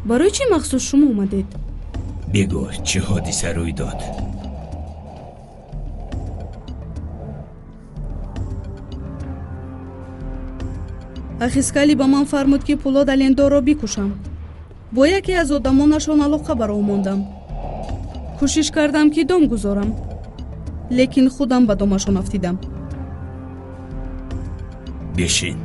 برای چی مخصوص شما اومدید؟ بگو چه حادثه روی داد؟ اخیسکالی با من فرمود که پولاد الندور را بکشم. با یکی از آدمانشان علاقه برا ماندم. کوشش کردم که دام گذارم، لیکن خودم به دامشان افتیدم. بشین.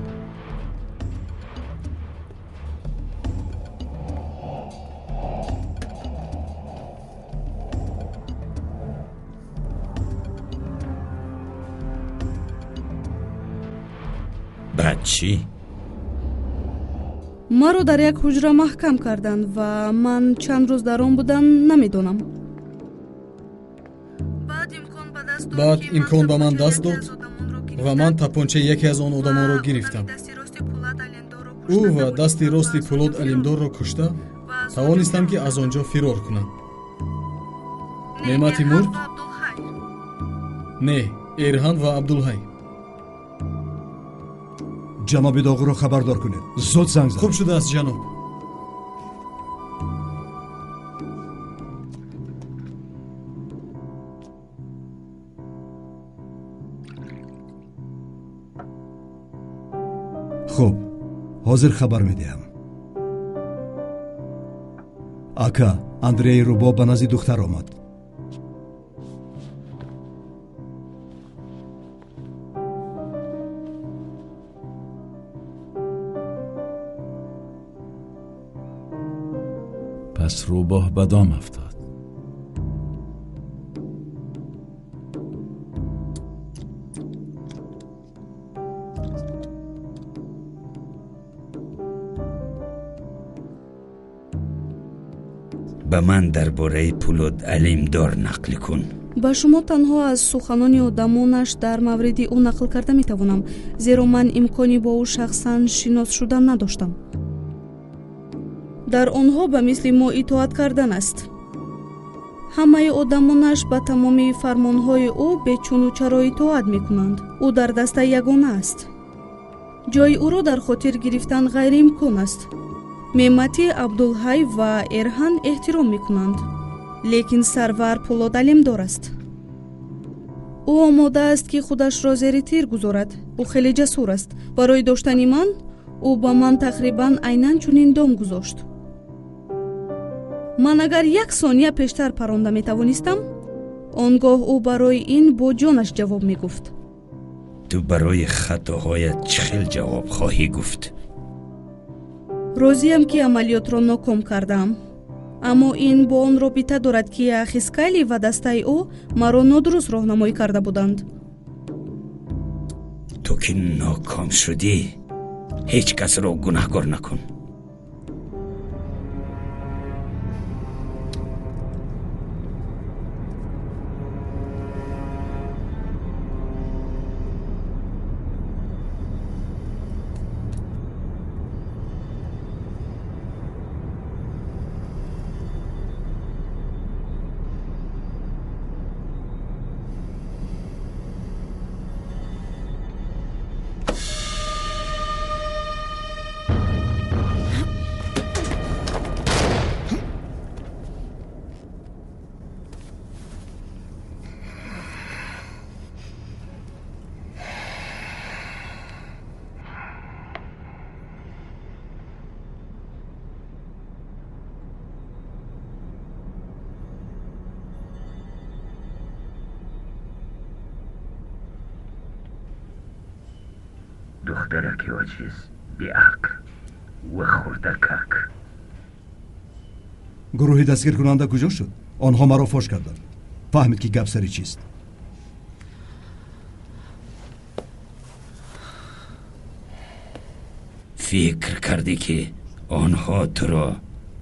بعد چی؟ مرا در یک حجره محکم کردند و من چند روز در آن بودم نمیدونم. بعد امکان به من دست داد و من تپانچه یکی از آن آدمان را گرفتم. او و دستی راستی پولاد علمدار را کشته توانستم که از آنجا فرار کنم. نعمتی مرد؟ نه، ایرهان و عبدالحی. جناب داغو را خبردار کنید. زود زنگ زد. خوب شده است جناب. خوب، حاضر خبر میدهم. اکا اندری روبا به نزد دختر آمد. پس روباه به دام افتاد. به من درباره پولاد علمدار نقل کن. با شما تنها از سخنان آدمانش در مورد او نقل کرده میتوانم، زیرا من امکانی با او شخصا شناس شدن نداشتم. در آنها به مثل ما اطاعت کردن است. همه آدمانش به تمام فرمانهای او به چون و چرا اطاعت میکنند. او در دسته یگانه است. جای او را در خاطر گرفتن غیر امکان است. مهمتی عبدالحی و ایرهان احترام میکنند، لیکن سرور پولاد علمدار است. او آماده است که خودش را زیر تیر گذارد. او خیلی جسور است. برای داشتن من او با من تقریبا عیناً چنین دام گذاشت. من اگر یک ثانیه پیشتر پرانده می توانستم، آنگاه او برای این با جانش جواب می گفت. تو برای خطاهایت چه خیل جواب خواهی گفت؟ راضیم که عملیات را ناکام کردم، اما این با آن رابطه دارد که اخیسکالی و دسته او مرا نادرست راهنمایی کرده بودند. تو که ناکام شدی، هیچ کس را گناهکار نکن. دخترک عاجز، بی‌عقل و خردکک. گروه دستگیر کننده کجا شد؟ آنها مرا فاش کردند. فهمید که گپ سری چیست. فکر کردی که آنها تو را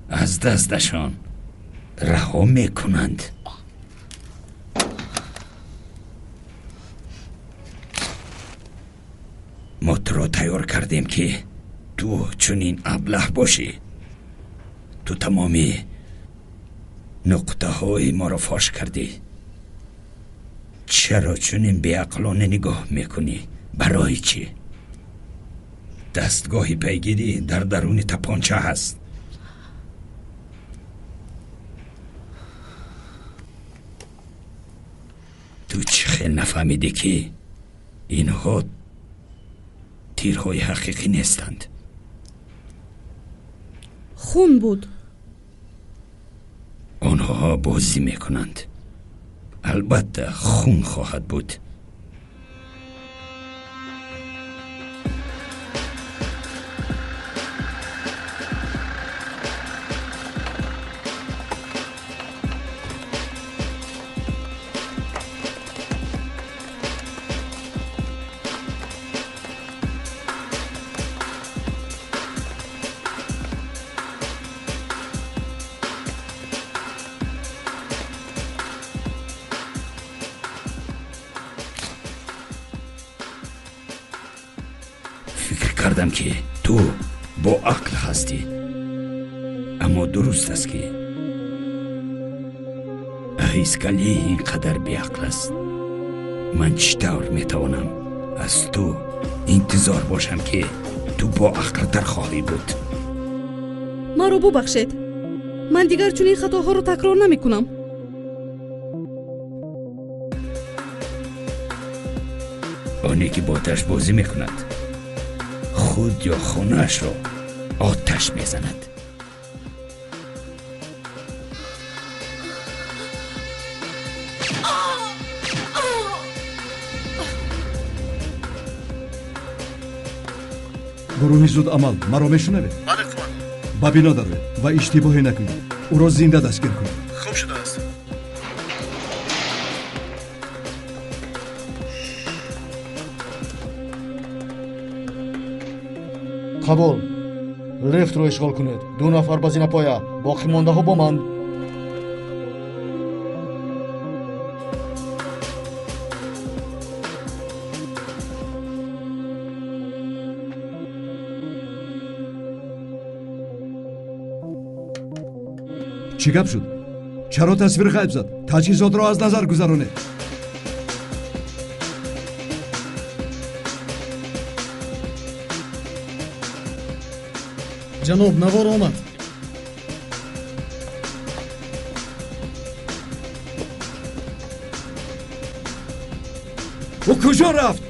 از دستشان رها میکنند؟ ما تو را تیار کردیم که تو چنین ابله باشی. تو تمامی نقطه های ما را فاش کردی. چرا چنین بیعقلانه نگاه میکنی؟ برای چی؟ دستگاه پیگیری در درون تپانچه هست. تو چه خیلی نفهمیده که اینها تیرهای حقیقی نیستند؟ خون بود. آنها بازی میکنند. البته خون خواهد بود. فکر کردم که تو با عقل هستی، اما درست است که ایسکالی اینقدر بی عقل است. من چطور میتوانم از تو انتظار باشم که تو با عقل تر خواهی بود؟ مرا ببخشید. من دیگر چون این خطاها رو تکرار نمی کنم. آنی که با آتش بازی میکند خود یا خونه‌اش را آتش میزند. گروهی زود عمل مرا میشنوه؟ بله قمان. با بینا داره و اشتباهی نکنید. او را زنده دستگیر کنید. خوب شده است. قبول. لفت رو اشغال کنید. 2 نفر با زین پایه. باقی مانده ها با من. چی گپ شد؟ چرا تصویر غیب زد؟ تجهیزات را از نظر گذرانه. جناب نوار آمد. او کجا رفت؟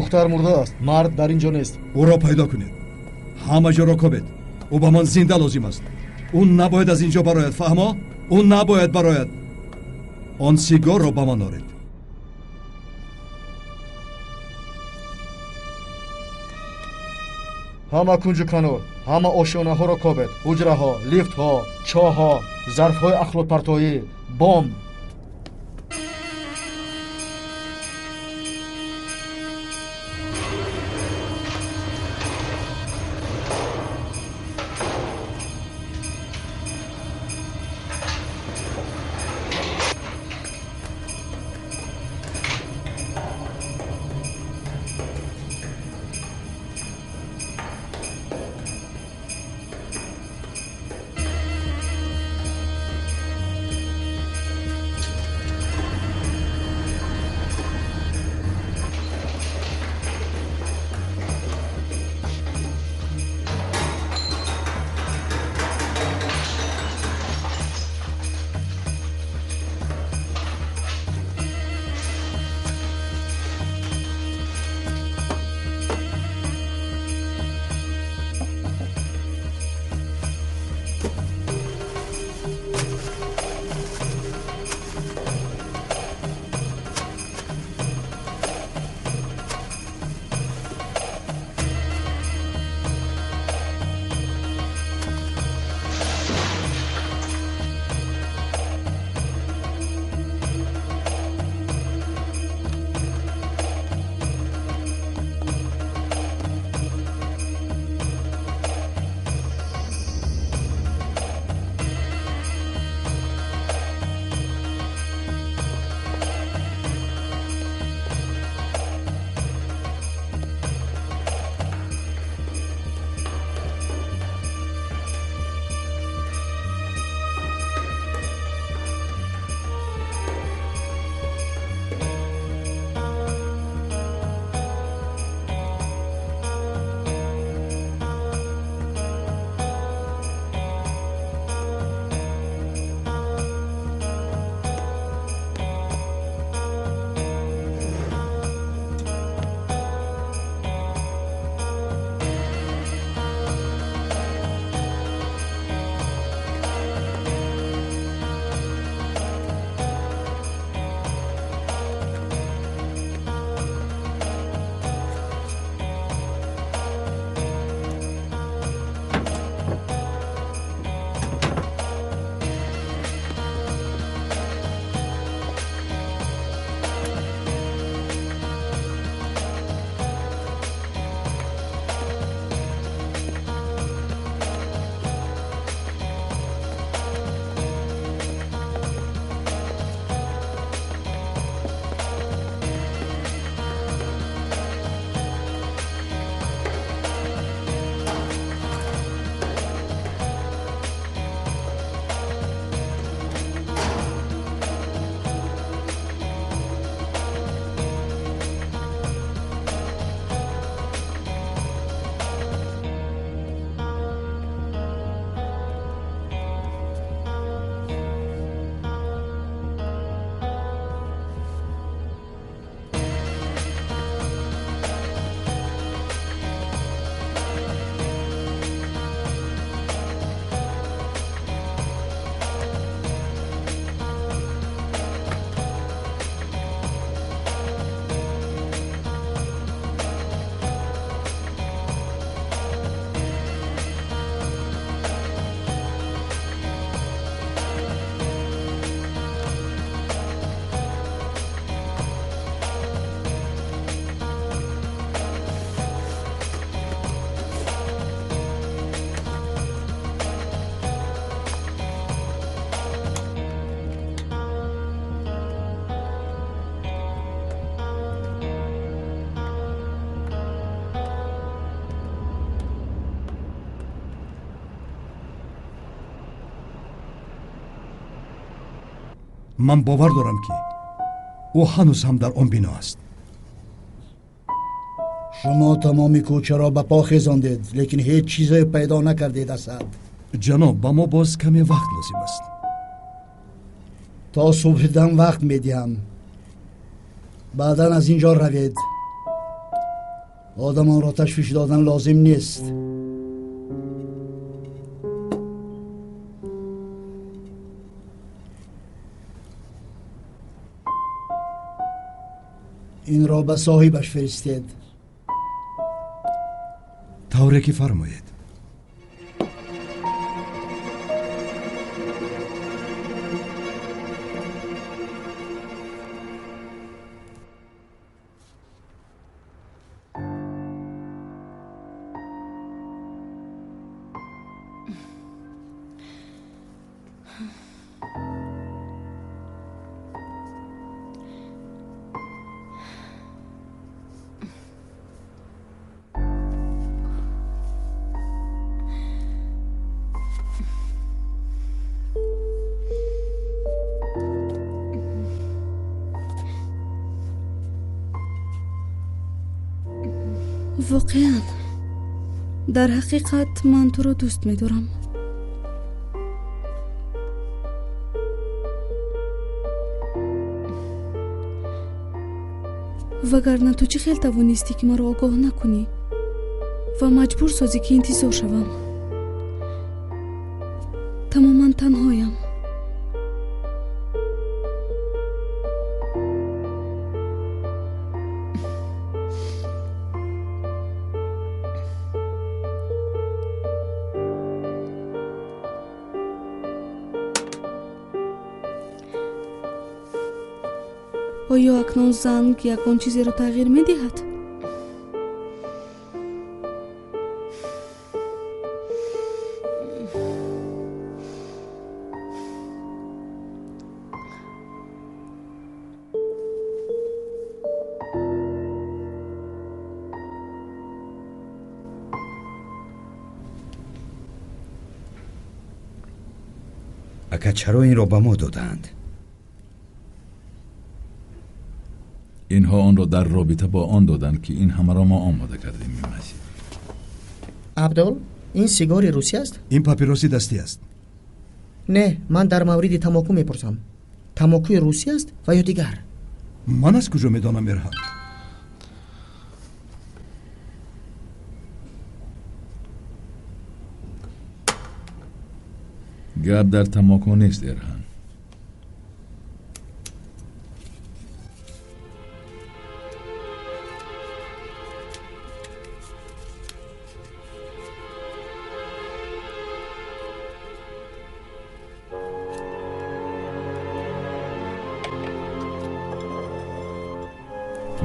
духтар мурдааст, мард дар ин ҷо нест. ӯро пайдо кунед, ҳама ҷоро кобед. ӯ ба ман зинда лозим аст. ӯ набояд аз ин ҷо барояд, фаҳмо? ӯ набояд барояд. он сигорро ба ман оред. ҳама кунҷу канор, ҳама ошёнаҳоро кобед, ҳуҷраҳо, лифтҳо, чоҳҳо, зарфҳои ахлотпартоӣ, бом. من باور دارم که او هنوز هم در آن بنا است. شما تمامی کوچه را به پا خیزاندید لیکن هیچ چیزی پیدا نکردید اسد. جناب با ما باز کمی وقت لازم است. تا صبح دم وقت میدیم، بعدا از اینجا روید. آدمان را تشویش دادن لازم نیست. این را به صاحبش فرستید. طوری که فرمایید. واقعا در حقیقت من تو را دوست می دارم. وگرنه تو چه خیل توانستی که مرا آگاه نکنی و مجبور سازی که انتظار شوم. تماما تنهایم. آیا اکنون زنگ یکان چیزی رو تغییر می دهد؟ اکا چرا این را به ما دادند؟ اینها آن را در رابطه با آن دادند که این همه را ما آماده کردیم. می‌مزید. عبدال، این سیگار روسی است؟ این پاپیروسی دستی است. نه، من در مورد تماکو میپرسم. تماکوی روسی است و یا دیگر؟ من از کجا میدانم ارهان؟ گرد در تماکو نیست ارهان.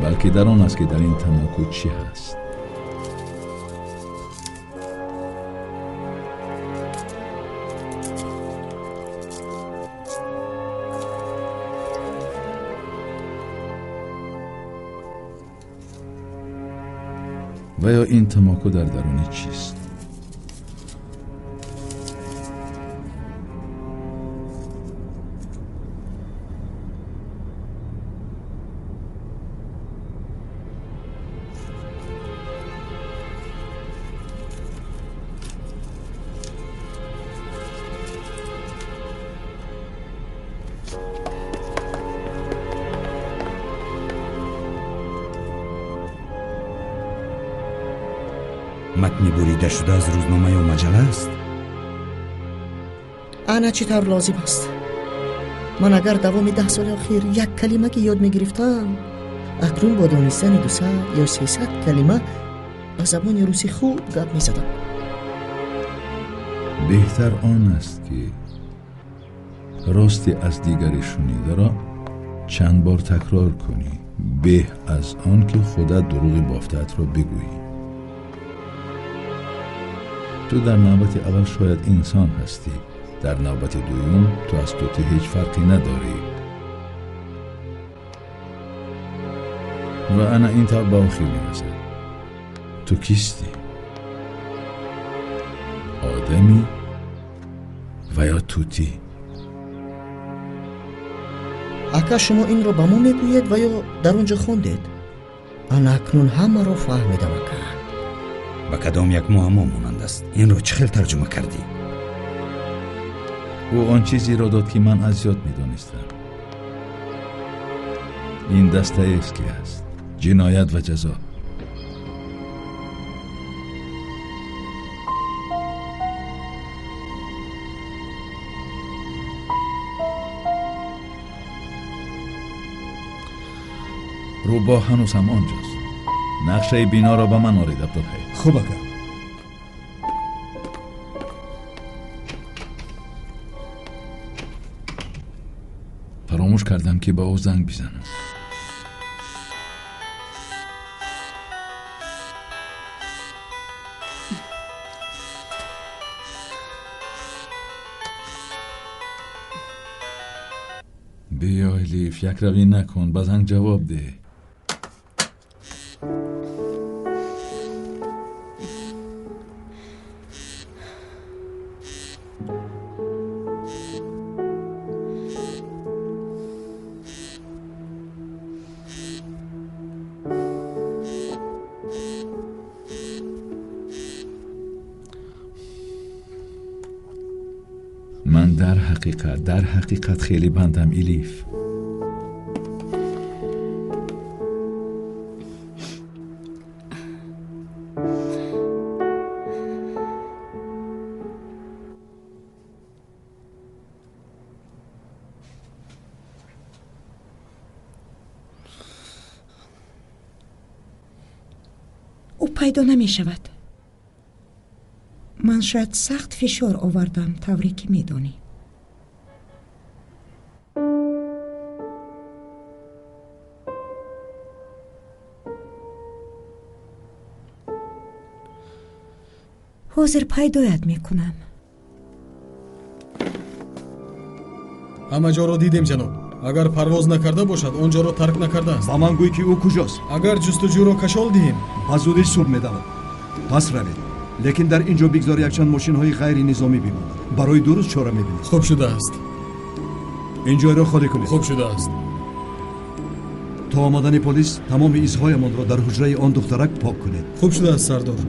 بلکه در آن است که در این تماکو چی هست. و یا این تماکو در درون چیست؟ متنی بریده شده از روزنامه یا مجله است؟ انا چطور لازم است؟ من اگر دوام 10 سال اخیر یک کلمه که یاد میگرفتم، اکنون با دانستن 200 یا 300 کلمه به زبان روسی خوب گپ میزدم. بهتر آن است که راستی از دیگری شنیده را چند بار تکرار کنی، به از آن که خودت دروغ بافتت را بگویی. تو در نوبت اول شاید انسان هستی، در نوبت دوم تو از توتی هیچ فرقی نداری. و انا این طور با خیلی میرسد. تو کیستی؟ آدمی و یا توتی؟ ака шумо инро ба мо мегӯед ва ё дар он ҷо хондед? ана акнун ҳамаро фаҳмидам ака. ба кадом як муаммо монанд аст? инро чӣ хел тарҷума кардӣ? ӯ он чизеро дод ки ман аз ёд медонистам. ин дастаест ки аст ҷиноят ва ҷазо. рӯбоҳ ҳанӯз ҳам онҷост. нақшаи биноро ба ман оред, абдулҳай. хуб ака. фаромӯш кардам ки ба ӯ занг бизанам. بیا الیف، یک روی نکن، با زنگ جواب ده. من در حقیقت خیلی بندم الیف. او پیدا نمی شود. من شاید سخت فشار آوردم، طوری که می دانی. حاضر پیدایت می کنم. ҳама ҷоро дидем ҷаноб. агар парвоз накарда бошад он ҷоро тарк накарда аст. ба ман гӯй ки ӯ куҷост. агар ҷустуҷӯро кашол диҳем ба зудӣ субҳ медавад. пас равед, лекин дар ин ҷо бигзор якчанд мошинҳои ғайри низомӣ бимонад. барои ду рӯз чора мебинед. хуб шудааст. ин ҷойро холӣ кунед. хуб шудааст. то омадани полис тамоми изҳоямонро дар ҳуҷраи он духтарак пок кунед. хуб шудааст сардор.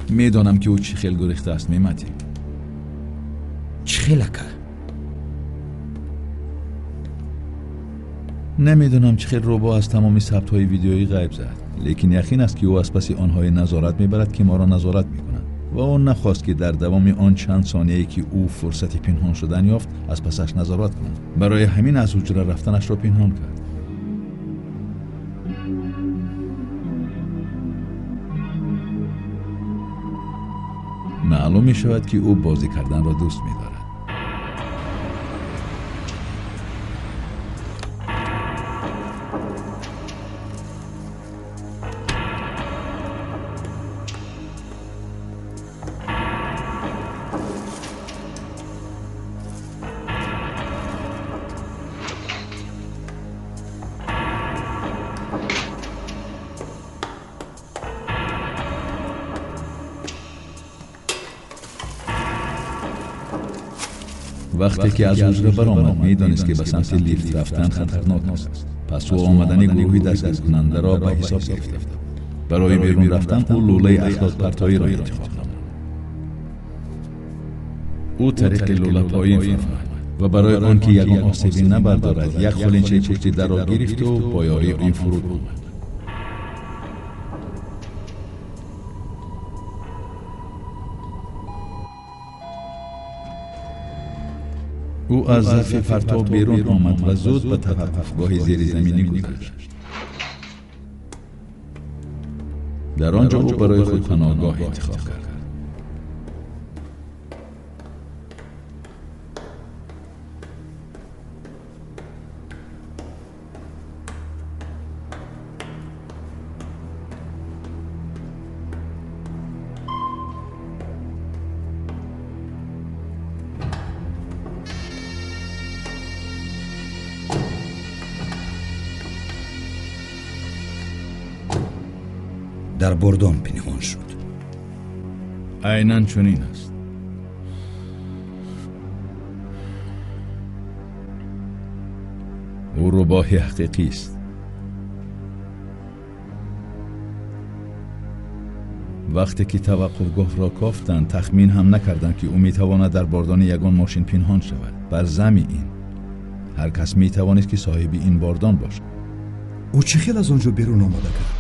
میدانم که او چی خیل گریخته است میمتی. چی خیل اکا؟ نمیدونم چی خیل روبا از تمامی ثبت های ویدیویی غیب زد، لیکن یقین است که او از پس آنهای نظارت میبرد که ما را نظارت میکنند و او نخواست که در دوام آن چند ثانیه‌ای که او فرصت پنهان شدن یافت از پسش نظارت کنند. برای همین از حجره رفتنش را پنهان کرد. معلوم می شود که او بازی کردن را دوست می دارد. وقتی که از حجره برآمد می‌دانست که به سمت لیفت رفتن خطرناک است. پس او آمدن گروهی دستگیر کننده را به حساب گرفت. برای بیرون رفتن او لوله اخلاط پرتایی را انتخاب نمود. او طریق لوله پایین فرمود و برای آنکه یگان آسیبی نبردارد یک خلنچه پشتی در را گرفت و با یاری آن فرود آمد. او از ظرف پرتاب بیرون آمد و زود به توقفگاه زیر زمینی گذشت. در آنجا او برای خود پناهگاه انتخاب کرد. در بردان پنهان شد. عیناً چنین است. او روباه حقیقی است. وقتی که توقفگاه را کافتند تخمین هم نکردند که او میتواند در باردان یگان ماشین پنهان شود. بر زمین این هر کس میتوانست که صاحب این باردان باشد. او چه خیلی از آنجا بیرون آمده کرد؟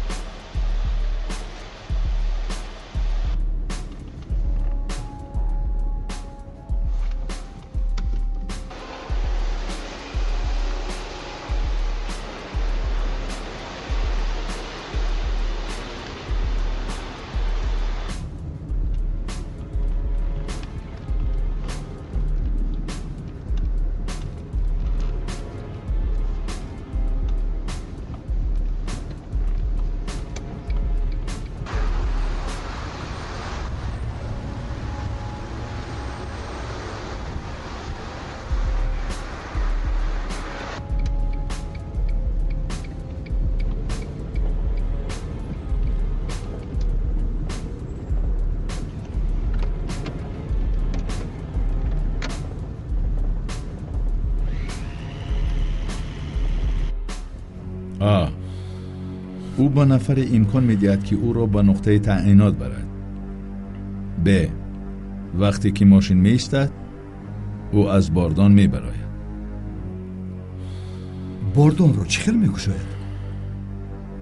او با نفر امکان میدهد که او را به نقطه تعیینات برد. ب. وقتی که ماشین میستد او از باردان میبراید. باردان را چه خیلی میکشاید؟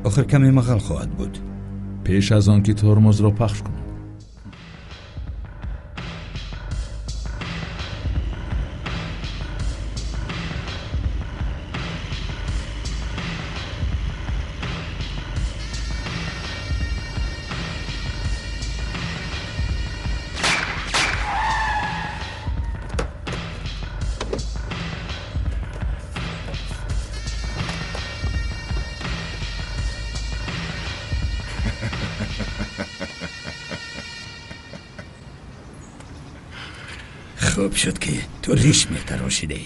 آخر کمی مغل خواهد بود. پیش از آن که ترمز را پخش کند. خوب شد که تو ریش میتراشیده ای.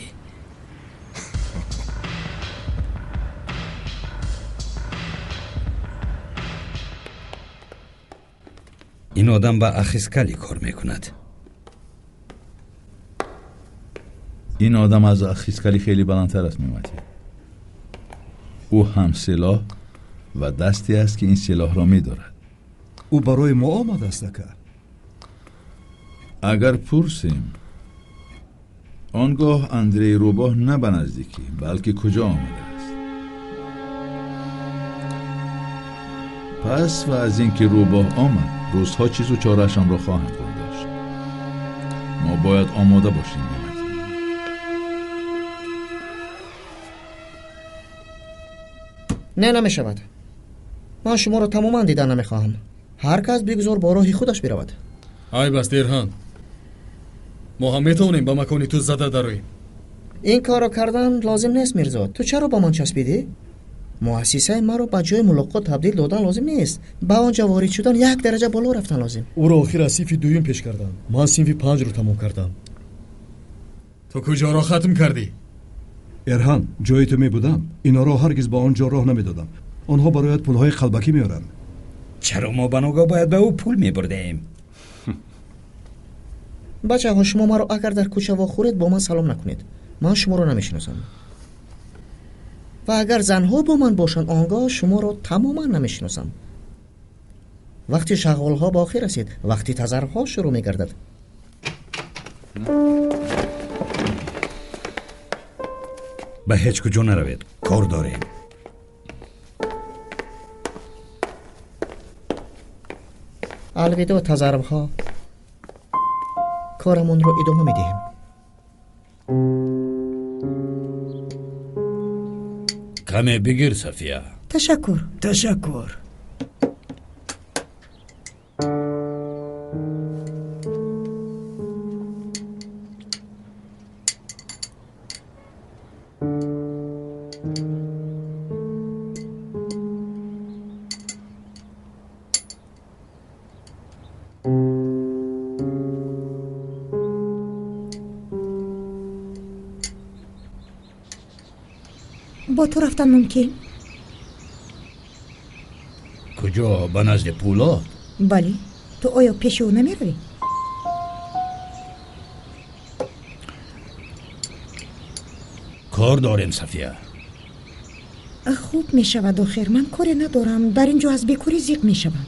این آدم با اخیسکالی کار میکند. این آدم از اخیسکالی خیلی بلندتر است میمتی. او هم سلاح و دستی است که این سلاح را میدارد. او برای ما آمده است که اگر پرسیم آنگاه اندری روباه نه به نزدیکی بلکه کجا آمده است. پس و از اینکه روباه آمد روزها چیز و چارهشان را خواهند داشت. ما باید آماده باشیم. نه نمی شود. من شما را تماما دیدن نمی خواهم. هر کس بگذار با راهی خودش برود. ای بس دیرهان. ما هم میتونیم با مکانی تو زده درویم. این کار را کردن لازم نیست میرزا. تو چرا با من چسبیدی؟ مؤسسه ما رو به جای ملاقات تبدیل دادن لازم نیست. با آنجا وارد شدن یک درجه بالا رفتن لازم. او را آخر از صنف دوم پیش کردم. من صنف 5 رو تمام کردم. تو کجا را ختم کردی؟ ارهان جای تو می بودم اینا را هرگز با آنجا راه نمی دادم. آنها برایت پولهای قلبکی میارن. چرا ما بناگاه باید به او پول می بردیم؟ بچه ها شما مرا اگر در کوچه واخورید با من سلام نکنید. من شما رو نمیشناسم. و اگر زنها با من باشند آنگاه شما رو تماما نمیشناسم. وقتی شغال ها با آخر رسید، وقتی تظرف ها شروع میگردد. به هیچ کجا نروید، کار داریم. الویدا تظرف ها، کارمون رو ادامه میدهیم. کمی بگیر صفیه. تشکر. با تو رفتن ممکن؟ کجا؟ به نزد پولاد؟ بله. تو آیا پیش او نمی روی؟ کار داریم صفیه. خوب می شود آخر. من کاری ندارم. در اینجا از بیکاری زیق می شوم.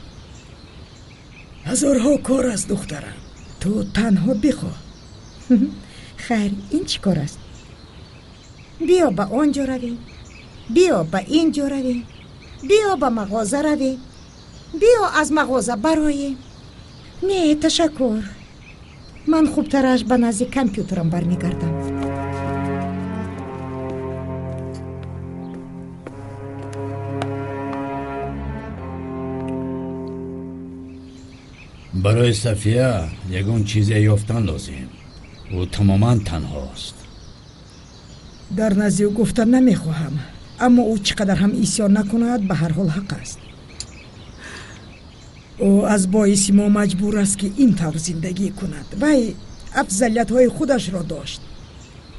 هزارها کار است دخترم. تو تنها بخواه. خیر این چی کار است؟ بیا به آنجا روی، بیا به اینجا روی، بیا به مغازه روی، بیا از مغازه برای. نه تشکر. من خوبترش به نزد کامپیوترم برمیگردم. برای صفیه یگان چیز یافتن لازم. او تماما تنهاست. در نزد او گفتن نمیخواهم، اما او چقدر هم اسیان نکند به هر حال حق است. او از باعث ما مجبور است که این طور زندگی کند. وی افضلیت های خودش را داشت.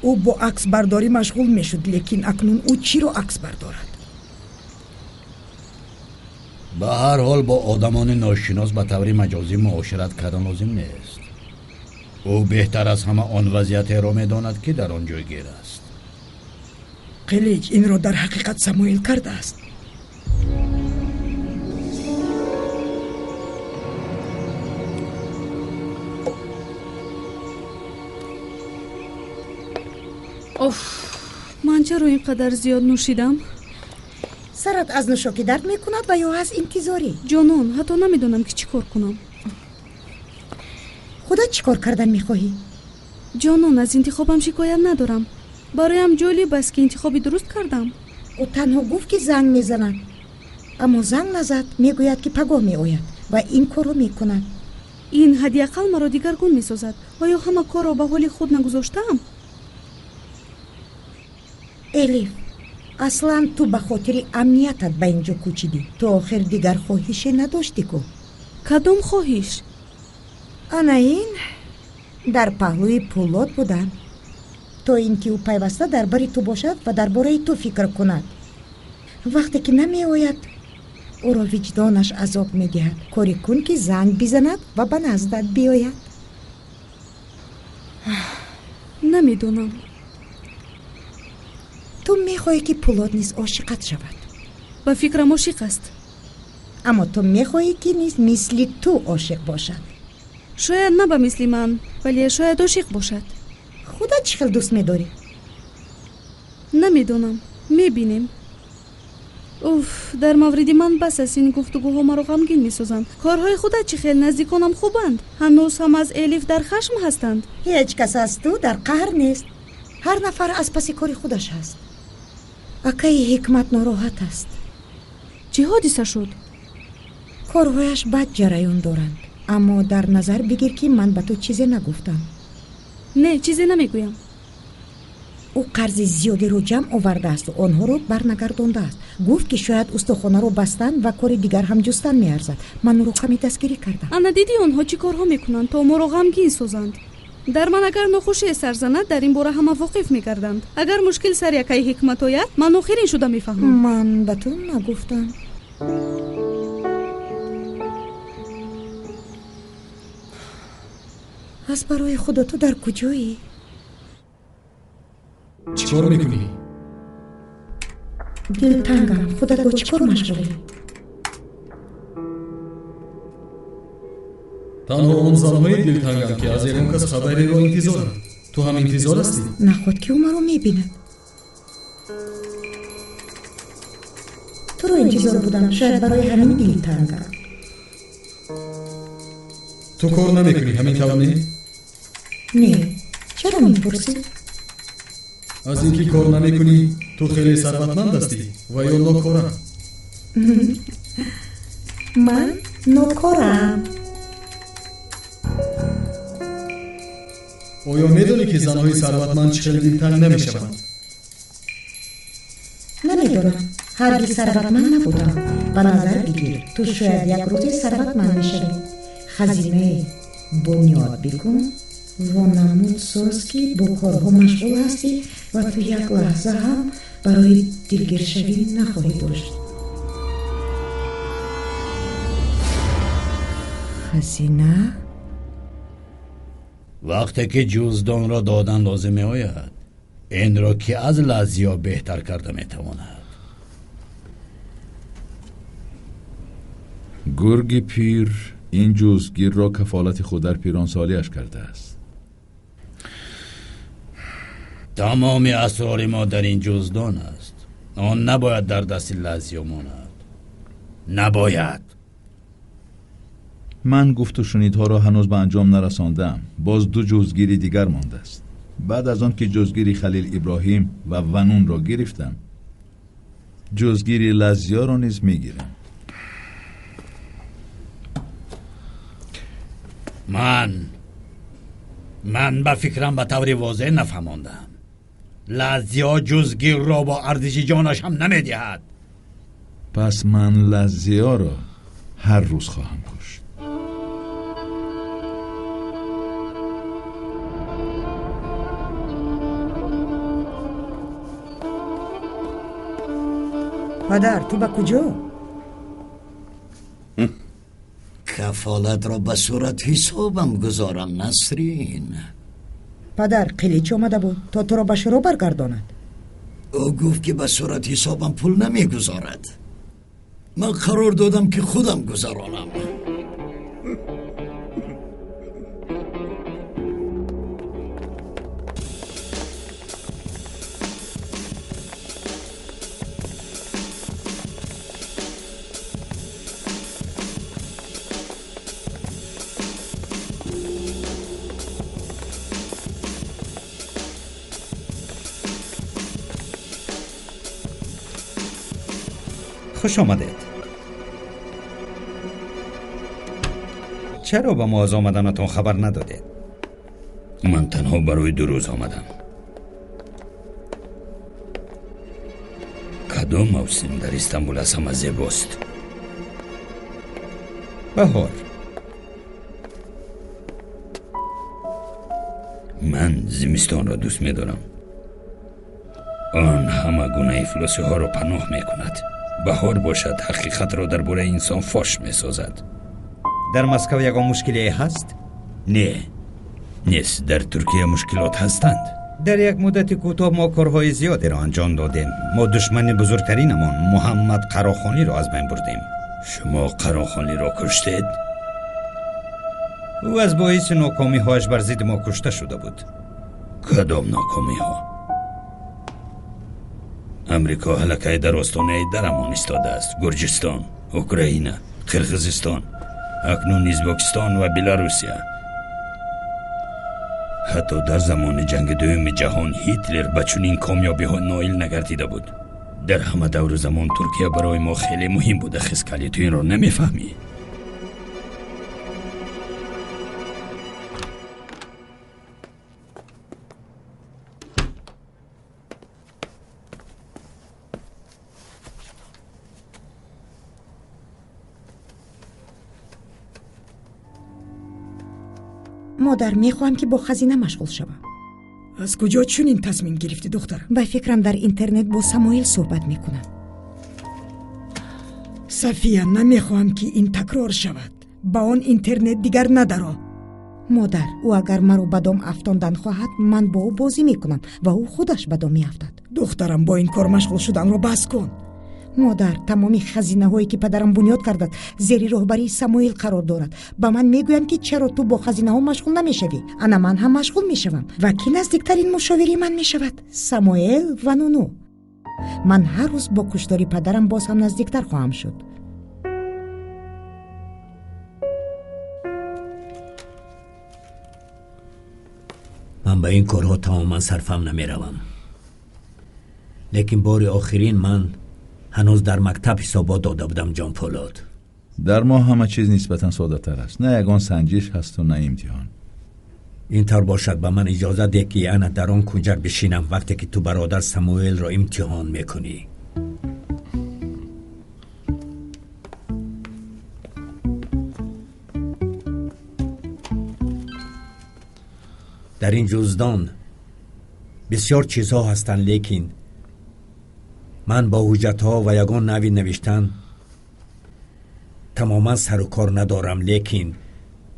او با عکس برداری مشغول میشد، لیکن اکنون او چی را عکس بردارد؟ به هر حال با آدمان ناشناس به طور مجازی معاشرت کردن لازم نیست. او بهتر از همه آن وضعیت را میداند که در آن جایگیر است. قلیج این را در حقیقت سموئیل کرده است. من چرا اینقدر زیاد نوشیدم؟ سرت از نوشاکی درد میکند و یا از انتظاری؟ جانان حتی نمیدونم که چی کار کنم. خودت چی کار کردن میخواهی؟ جانان از انتخابم شکایت ندارم. برایم جالب است که انتخابی درست کردم. او تنها گفت که زنگ میزند، اما زنگ نزد. میگوید که پگاه میآید و این کارو میکند. این حداقل مرا دیگرگون میسازد. آیا همه کار را به حال خود نگذاشتم؟ الیف، اصلا تو به خاطر امنیتت به اینجا کوچیدی. تو آخر دیگر خواهش نداشتی کو؟ کدام خواهش؟ انا این در پهلوی پولاد بودن تا اینکه او پیوسته درباره تو باشد و درباره تو فکر کند. وقتی که نمی آید او را وجدانش عذاب می دهد. کاری کن که زنگ بزند و به نزدت بیاید. نمیدونم. تو میخواهی که پولاد نیز عاشقت شود. به فکرم عاشق است. اما تو میخواهی که نیز مثل تو عاشق باشد. شاید نه به مثل من، ولی شاید عاشق باشد. خودت چه خیلی دوست میداری؟ نمیدونم. میبینیم. در مورد من بس است. این گفتگوها مرا غمگین میسازند. کارهای خودت چه خیلی نزدیکانم خوبند. هنوز هم از الیف در خشم هستند. هیچ کس از تو در قهر نیست. هر نفر از پس کاری خودش هست. اکای حکمت ناراحت است. چه حادثه شد؟ کارهایش بد جریان دارند. اما در نظر بگیر که من به تو چیزی نگفتم. نه چیزی نمیگویم. او قرض زیادی رو جمع آورده است و آنها رو برنگردانده است. گفت که شاید استخوانه رو بستن و کار دیگر هم جستن میارزد. من رو کمی دستگیری کردم. انا دیدی آنها چی کارها میکنند تا ما رو غمگین سازند. در من اگر نخوشی سر زند در این باره همه واقف میگردند. اگر مشکل سر یکی حکمت آید من آخرین شده میفهمم. من به تو نگفتم. پس برای خدا تو در کجایی؟ چیکار میکنی؟ دلتنگم. خودت با چیکار مشغولی؟ تنها اون زنهای دلتنگم که از یکم کس خبری رو انتظارم. تو هم انتظار هستی؟ نه خود که او مرا میبیند. تو رو انتظار بودم. شاید برای همین دلتنگم. تو کار نمیکنی همین توانی؟ نه. چرا میپرسی؟ از اینکه کار نمیکنی تو خیلی ثروتمند هستی و یا ناکارم؟ من ناکارم. آیا میدونی که زنهای ثروتمند چقدر دلتنگ نمیشوند؟ نمیدونم. هرگز ثروتمند نبودم. به نظر بگیر تو شاید یک روز ثروتمند میشوی. خزینه بنیاد بکن و نمود ساز که با کارها مشغول هستی و تو یک لحظه هم برای دلگیر شوی نخواهی داشت. خزینه؟ وقتی که جزدان را دادن لازم می آید این را که از لازیا بهتر کرده می تواند. گرگ پیر این جزگیر را کفالت خود در پیرانسالیش کرده است. تمام اسرار ما در این جزدان است. آن نباید در دست لازیا ماند. نباید. من گفت و شنیدها را هنوز به انجام نرساندم. باز 2 جزگیری دیگر مانده است. بعد از آن که جزگیری خلیل ابراهیم و ونون را گرفتم، جزگیری لازیا را نیز میگیرم. من به فکرم به طور واضح نفهماندم. لازیا جزگیر را با ارزش جانش هم نمیدهد. پس من لازیا را هر روز خواهم کشت. پدر تو به کجا؟ کفالت را به صورت حسابم گذارم نسرین. پدر قلیچ آمده بود تا تو را به شروع برگرداند. او گفت که به صورت حسابم پول نمیگذارد. من قرار دادم که خودم گذرانم. خوش آمدید. چرا با ما از آمدنتون خبر ندادید؟ من تنها برای 2 روز آمدم. کدام موسم در استانبول از همه زیباست؟ بهار. من زمستان را دوست می‌دارم. آن همه گونه افلاسی ها را پناه می‌کند. بهار باشد حقیقت را درباره انسان فاش می‌سازد. در مسکو یگان مشکلی هست؟ نه، نیست. در ترکیه مشکلات هستند. در یک مدت کوتاه ما کارهای زیادی را انجام دادیم. ما دشمن بزرگترینمان محمد قراخانی را از بین بردیم. شما قراخانی را کشتید؟ او از باعث ناکامی هایش بر ضد ما کشته شده بود. کدام ناکامی ها؟ امریکا هلکه در آستانه درمان ایستاده است. گرجستان، اوکراین، قرقیزستان، اکنون ازبکستان و بلاروسیا. حتی در زمان جنگ دوم جهان هیتلر به چنین کامیابی ها نائل نگردیده بود. در همه دور زمان ترکیه برای ما خیلی مهم بوده. خسکالی تو این رو نمیفهمی؟ مادر میخواهم که با خزینه مشغول شوم. از کجا چنین تصمیم گرفتی دخترم؟ به فکرم در اینترنت با ساموئل صحبت میکنم. صفیه، نمیخواهم که این تکرار شود. با آن اینترنت دیگر ندارم. модар, ӯ агар маро ба дом афтондан хоҳад, ман бо ӯ бозӣ мекунам ва ӯ худаш ба дом меафтад. духтарам, бо ин кор машғул шуданро бас кун. модар, тамоми хазинаҳое ки падарам бунёд кардад зери роҳбарии Самуил қарор дорад. ба ман мегӯянд ки чаро ту бо хазинаҳо машғул намешавӣ. ана ман ҳам машғул мешавам. ва ки наздиктарин мушовири ман мешавад? Самуэл ва Нуну. ман ҳар рӯз бо кушдори падарам боз ҳам наздиктар хоҳам шуд. من به این کارها تماما صرفم نمیروم. لیکن بار آخرین من هنوز در مکتب حسابات داده بودم جان پولاد. در ما همه چیز نسبتا ساده تر است. نه یگان سنجش هست و نه امتحان. اینطور باشد به من اجازه ده که انا در آن کنجر بشینم وقتی که تو برادر سموئل را امتحان میکنی. در این جزدان بسیار چیزها هستند، لیکن من با حجتها و یگان نوی نوشتن تماما سر و کار ندارم، لیکن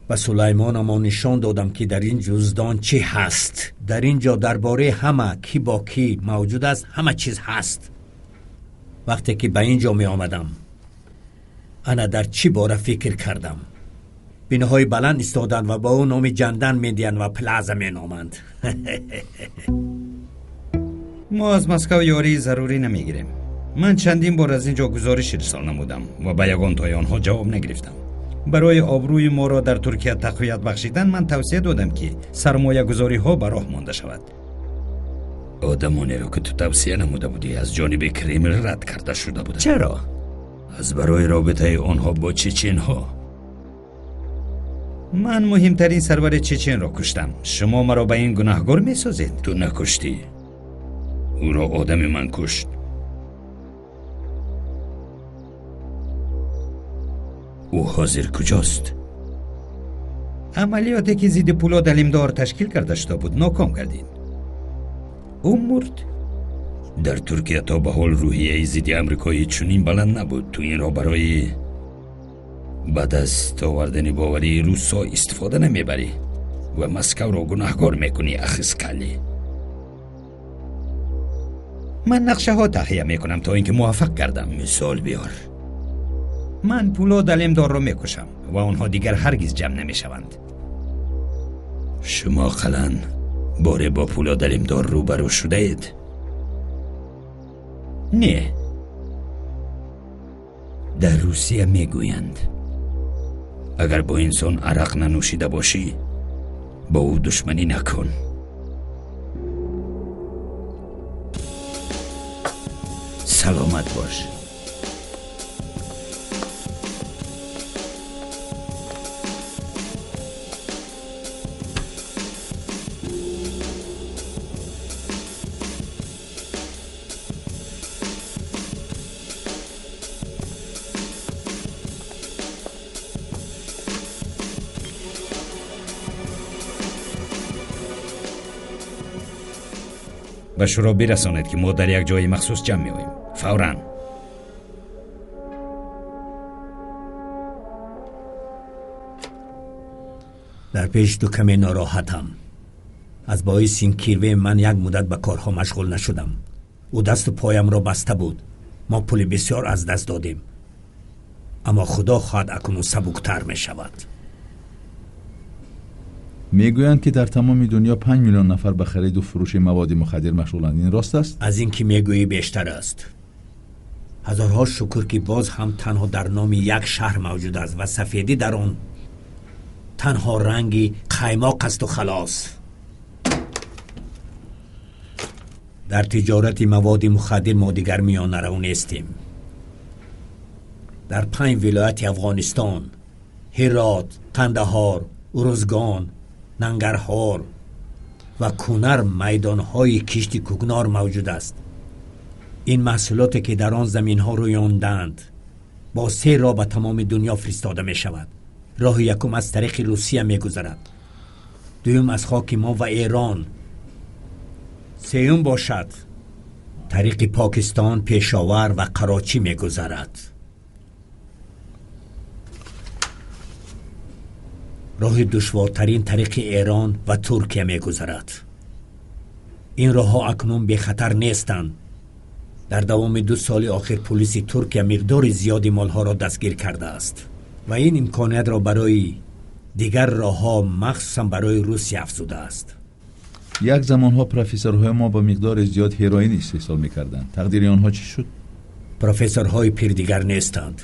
به سلیمان ما نشان دادم که در این جزدان چی هست. در اینجا درباره همه کی با کی موجود است همه چیز هست. وقتی که به اینجا می آمدم انا در چی باره فکر کردم. بینهای بلند استادند و با اون نام جندن میدین و پلازا می نامند. ما از مسکو یاری ضروری نمیگیریم. من چندین بار از اینجا گزارش ارسال نمودم و به یگان تای آنها جواب نگرفتم. برای آبروی ما را در ترکیه تقویت بخشیدن من توصیه دادم که سرمایه گذاری ها به راه مانده شود. آدمانی را که تو توصیه نموده بودی از جانب کرمل رد کرده شده بودند. چرا؟ از برای رابطه آنها با چچن ها. من مهمترین سرور چچن را کشتم. شما مرا به این گناهگار می سازید. تو نکشتی. او را آدم من کشت. او حاضر کجاست؟ عملیاتی که ضد پولاد علیمدار تشکیل کرده شده بود ناکام گردید. او مرد. در ترکیه تا به حال روحیه ضد امریکایی چنین بلند نبود. تو این را برای بعد از آوردن باوری روسا استفاده نمیبری و مسکو را گناهگار میکنی اخسکالی. من نقشه ها تهیه میکنم تا اینکه موفق گردم. مثال بیار. من پولاد علیمدار را میکشم و آنها دیگر هرگز جمع نمیشوند. شما قلن باره با پولاد علیمدار روبرو شده اید؟ نه. در روسیه میگویند اگر با انسان عرق ننوشیده باشی با او دشمنی نکن. سلامت باش. به شورا برسانید که ما در یک جای مخصوص جمع می‌آییم. فوراً. در پیش تو کمی ناراحتم. از باعث این کیروه من یک مدت به کارها مشغول نشدم. او دست و پایم را بسته بود. ما پول بسیار از دست دادیم. اما خدا خواهد اکنون سبکتر می شود. میگویند که در تمام دنیا 5 میلیون نفر به خرید و فروش مواد مخدر مشغولند. این راست است؟ از این که میگویی بیشتر است. هزارها شکر که باز هم تنها در نام یک شهر موجود است و سفیدی در آن تنها رنگی قیماق است و خلاص. در تجارت مواد مخدر ما دیگر میان رو نیستیم. در 5 ولایت افغانستان، هرات، قندهار، ارزگان، ننگرهار و کنر میدانهای کشت کوکنار موجود است. این محصولاتی که در آن زمین ها رویاندند با 3 راه به تمام دنیا فرستاده می شود. راه یکم از طریق روسیه می گذرد، دوم از خاک ما و ایران، سوم باشد طریق پاکستان، پشاور و کراچی می گذرد. راه دشوارترین طریق ایران و ترکیه می‌گذرد. این راه‌ها اکنون به خطر نیستند. در دوام 2 سال آخر پلیس ترکیه مقدار زیادی مالها را دستگیر کرده است و این امکانیت را برای دیگر راه‌ها مخصوصا برای روسیه افزوده است. یک زمانها پروفسورهای ما با مقدار زیاد هیروئین استحصال می‌کردند. تقدیر آنها چی شد؟ پروفسورهای پیر دیگر نیستند.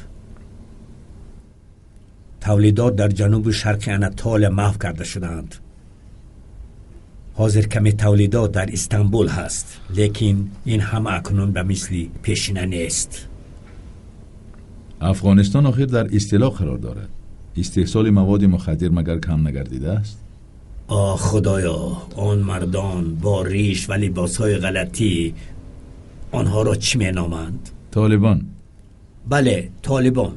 تولیدات در جنوب شرق اناطولیه محو کرده شدند. حاضر کمی تولیدات در استانبول هست، لیکن این هم اکنون به مثل پیشینه نیست. افغانستان آخر در اصطلاح قرار دارد. استحصال مواد مخدر مگر کم نگردیده است؟ آه خدایا، آن مردان با ریش و لباسهای غلطی آنها را چی می نامند؟ طالبان. بله، طالبان.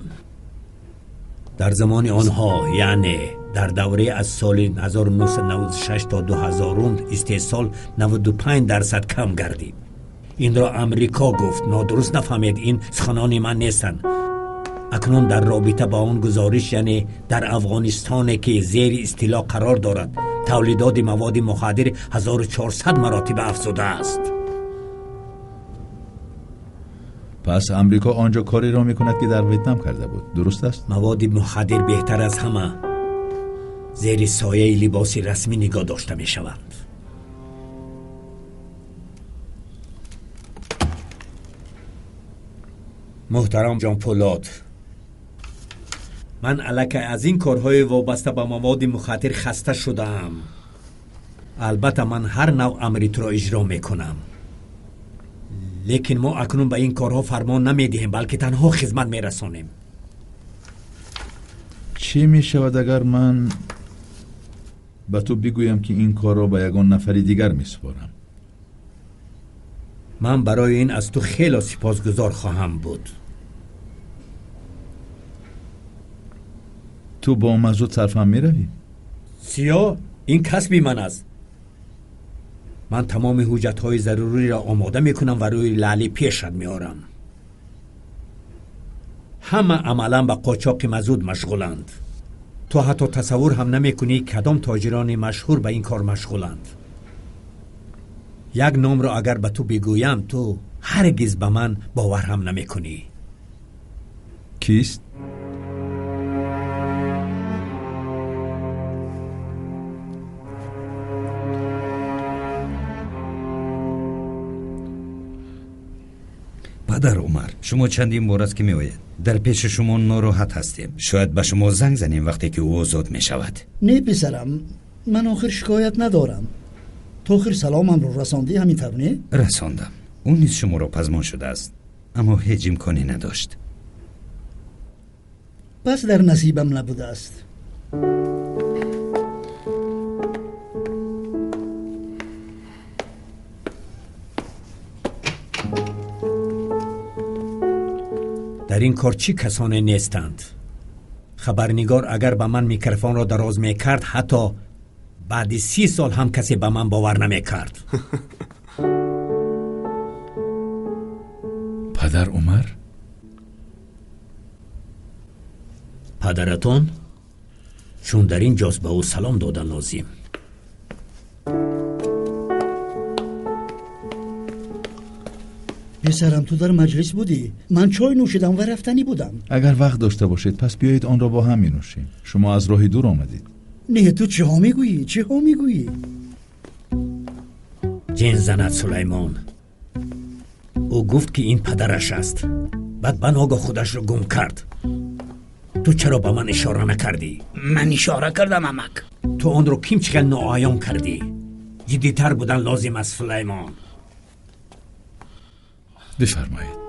در زمان آنها، یعنی در دوره از سال 1996 تا 2000 استحصال 95% کم گردید. این را امریکا گفت. نادرست نفهمید، این سخنان من نیستند. اکنون در رابطه با آن گزارش، یعنی در افغانستان که زیر اصطلاح قرار دارد، تولیدات مواد مخدر 1400 مراتب افزوده است. پس امریکا آنجا کاری را میکند که در ویتنام کرده بود، درست است؟ مواد مخدر بهتر از همه زیر سایه لباس رسمی نگاه داشته می شوند. محترم جان پولاد، من علیه از این کارهای وابسته به مواد مخدر خسته شدم. البته من هر نوع امریت را اجرا میکنم، لیکن ما اکنون به این کارها فرمان نمیدهیم، بلکه تنها خدمت میرسانیم. چی میشود اگر من به تو بگویم که این کار را به یگان نفری دیگر میسپارم؟ من برای این از تو خیلی سپاسگزار خواهم بود. تو با مزود صرفم میروی؟ سیاه، این کسبی من است. من تمام حجتهای ضروری را آماده میکنم و روی لعلی پیشت میارم. همه عملا به قاچاق مزود مشغولند. تو حتی تصور هم نمیکنی کدام تاجران مشهور به این کار مشغولند. یک نام را اگر به تو بگویم، تو هرگز به من باور هم نمیکنی. کیست؟ پدر عمر، شما چندین بار است که میآید. در پیش شما ناراحت هستیم. شاید به شما زنگ زنیم وقتی که او آزاد می شود. نه پسرم، من آخر شکایت ندارم. تو آخر سلامم رو رساندی همین طور نه؟ رساندم. اون نیز شما را پزمان شده است، اما هیچ امکانی نداشت. پس در نصیبم نبوده است. در این کار چی کسانی نیستند؟ خبرنگار اگر به من میکروفون را دراز میکرد، حتی بعد 30 سال هم کسی به من باور نمیکرد. پدر عمر؟ پدرتون؟ چون در این جاست به او سلام دادن لازم. پسرم تو در مجلس بودی؟ من چای نوشیدم و رفتنی بودم. اگر وقت داشته باشید پس بیایید آن را با هم می نوشیم. شما از راه دور آمدید. نه تو چه ها میگویی؟ چه ها میگویی؟ جن زند سلیمان. او گفت که این پدرش است، بعد بناگاه خودش رو گم کرد. تو چرا به من اشاره نکردی؟ من اشاره کردم عمک. تو آن رو کیم چقدر ناآیان کردی؟ جدیتر بودن لازم است سلیمان. بفرمایید.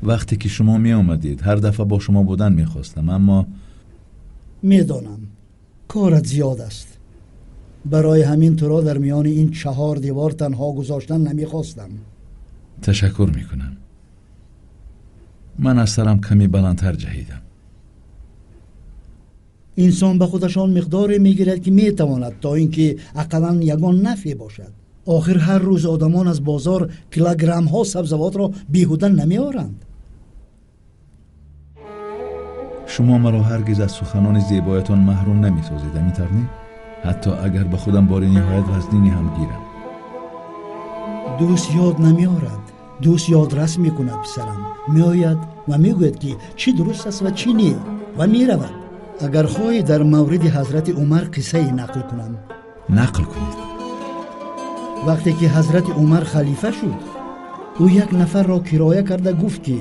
وقتی که شما می آمدید هر دفعه با شما بودن می خواستم، اما میدانم کارت زیاد است. برای همین تو را در میان این 4 دیوار تنها گذاشتن نمیخواستم. تشکر می کنم. من از سرم کمی بلندتر جهیدم. انسان به خودشان مقداری میگیرد که میتواند تا اینکه اقلا یگان نفع باشد. آخر هر روز آدمان از بازار کیلوگرم ها سبزوات را بیهوده نمیارند. شما مرا هرگز از سخنان زیبایتان محروم نمی سازید می‌ترنی؟ حتی اگر به خودم بار نهایت وزنی هم گیرم. دوست یاد نمیارد، دوست یاد رسم میکند. پسرم میآید و میگوید که چی درست است و چی نه و میرود. اگر خواهی در مورد حضرت عمر قصه نقل کنم. نقل کنید. وقتی که حضرت عمر خلیفه شد، او 1 نفر را کرایه کرده گفت که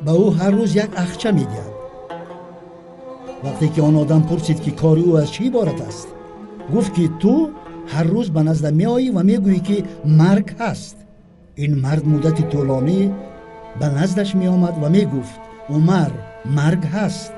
به او هر روز 1 اخچه میدهد. وقتی که آن آدم پرسید که کار او از چی عبارت است، گفت که تو هر روز به نزد میایی و میگویی که مرگ هست. این مرد مدت طولانی به نزدش می آمد و می گفت عمر مرگ هست.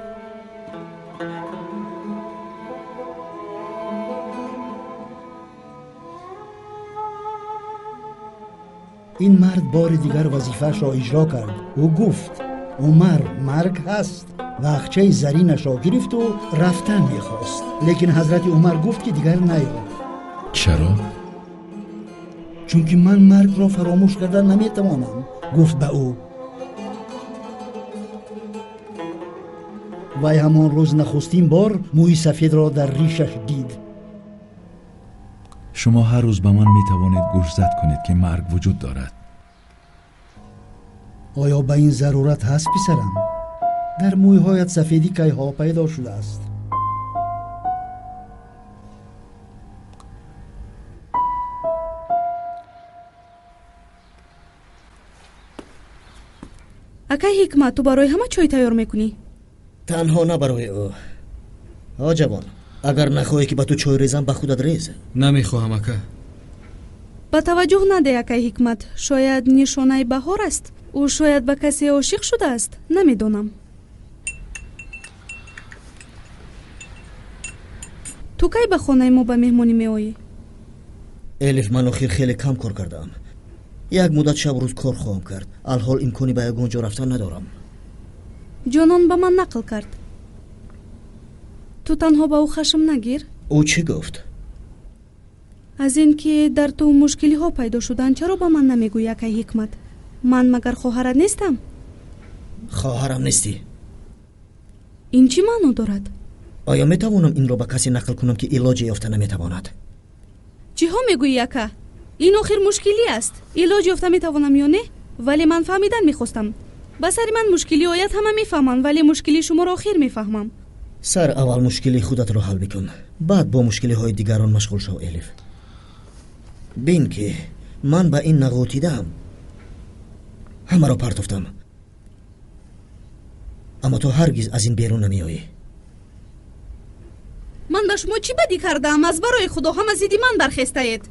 این مرد بار دیگر وظیفه‌اش را اجرا کرد. او گفت عمر مرگ هست و اخچه زرینش را گرفت و رفتن میخواست. لیکن حضرت عمر گفت که دیگر نیاد. چرا؟ چون که من مرگ را فراموش کردن نمیتوانم، گفت به او. وی همان روز نخستین بار موی سفید را در ریشش دید. شما هر روز به من میتوانید گوشزد کنید که مرگ وجود دارد. آیا به این ضرورت هست پسرم؟ در مویهایت سفیدی کیها پیدا شده است. акай ҳикмат, ту барои ҳама чой тайёр мекунӣ? танҳо на барои ӯ. ҳоҷабон, агар нахоҳӣ ки ба ту чой резам, ба худат рез. намехоҳам ака. ба таваҷҷӯҳ надеҳ акай ҳикмат, шояд нишонаи баҳор аст. ӯ шояд ба касе ошиқ шудааст, намедонам. ту кай ба хонаи мо ба меҳмонӣ меоӣ? элиф, ман охир хеле кам кор кардаам. як муддат шаб рӯз кор хоҳам кард. алҳол имкони ба ягон ҷо рафтан надорам. ҷонон ба ман нақл кард. ту танҳо ба ӯ хашм нагир. ӯ чӣ гуфт? аз ин ки дар ту мушкилиҳо пайдо шуданд, чаро ба ман намегӯӣ акай ҳикмат? ман магар хоҳарат нестам? хоҳарам нестӣ? ин чӣ маъно дорад? оё метавонам инро ба касе нақл кунам ки илоҷе ёфта наметавонад? чиҳо мегӯӣ ака? ин охир мушкилӣ аст. илоҷ ёфта метавонам ё не? вале ман фаҳмидан мехостам. ба сари ман мушкилӣ ояд, ҳама мефаҳманд, вале мушкилии шуморо охир мефаҳмам. сар аввал мушкилии худатро ҳал бикун, баъд бо мушкилиҳои дигарон машғул шав. элиф, бин ки ман ба ин нағотидаам, ҳамаро партофтам, аммо то ҳаргиз аз ин берун намеоӣ. ман ба шумо чӣ бадӣ кардаам? аз барои худо ҳама зидди ман бархестаед.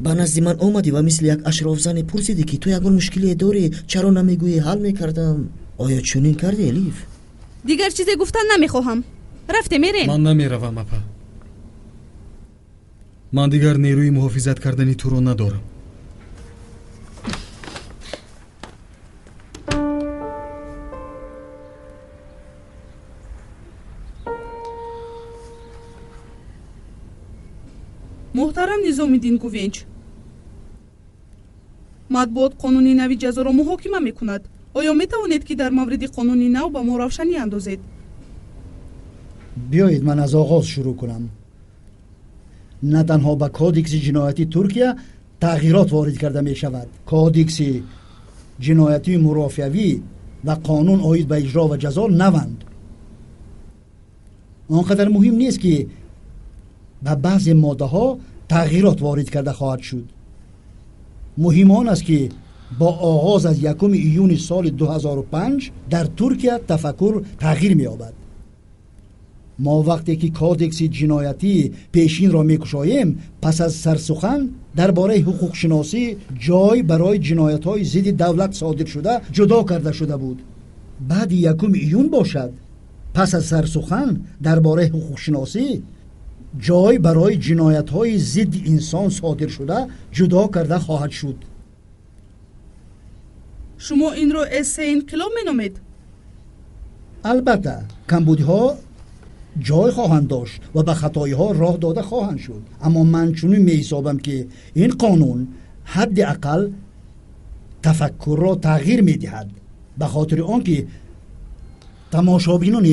ба назди ман омадӣ ва мисли як ашрофзане пурсидӣ ки ту ягон мушкилие дорӣ, чаро намегӯӣ ҳал мекардам. оё чунин кардӣ элиф? дигар чизе гуфтан намехоҳам. рафте мерем? ман намеравам апа. ман дигар нерӯи муҳофизат кардани туро надорам. муҳтарам низомиддин гувенч, матбуот қонуни нави ҷазоро муҳокима мекунад. оё метавонед ки дар мавриди қонуни нав ба мо равшанӣ андозед? биёед ман аз оғоз шурӯъ кунам. на танҳо ба кодекси ҷиноятии туркия тағйирот ворид карда мешавад. кодекси ҷиноятии мурофиявӣ ва қонун оид ба иҷро ва ҷазо наванд. он қадар муҳим нест ки ба баъзе моддаҳо тағйирот ворид карда хоҳад шуд. муҳим он аст ки бо оғоз аз 1 июни соли 2005 дар туркия тафаккур тағйир меёбад. мо вақте ки кодекси ҷиноятӣ пешинро мекушоем, пас аз сарсухан درباره حقوق شناسی جای برای جنایت‌های ضد دولت صادر شده جدا کرده شده بود. بعد 1 ایون باشد پس از سرسخن درباره حقوق شناسی جای برای جنایت‌های ضد انسان صادر شده جدا کرده خواهد شد. شما این رو اسه انقلاب مینامید؟ البته کمبودی‌ها جای خواهند داشت و به خطایی‌ها راه داده خواهند شد، اما من چنین می‌حسابم که این قانون حداقل تفکر را تغییر می‌دهد، به خاطر آنکه تماشابینان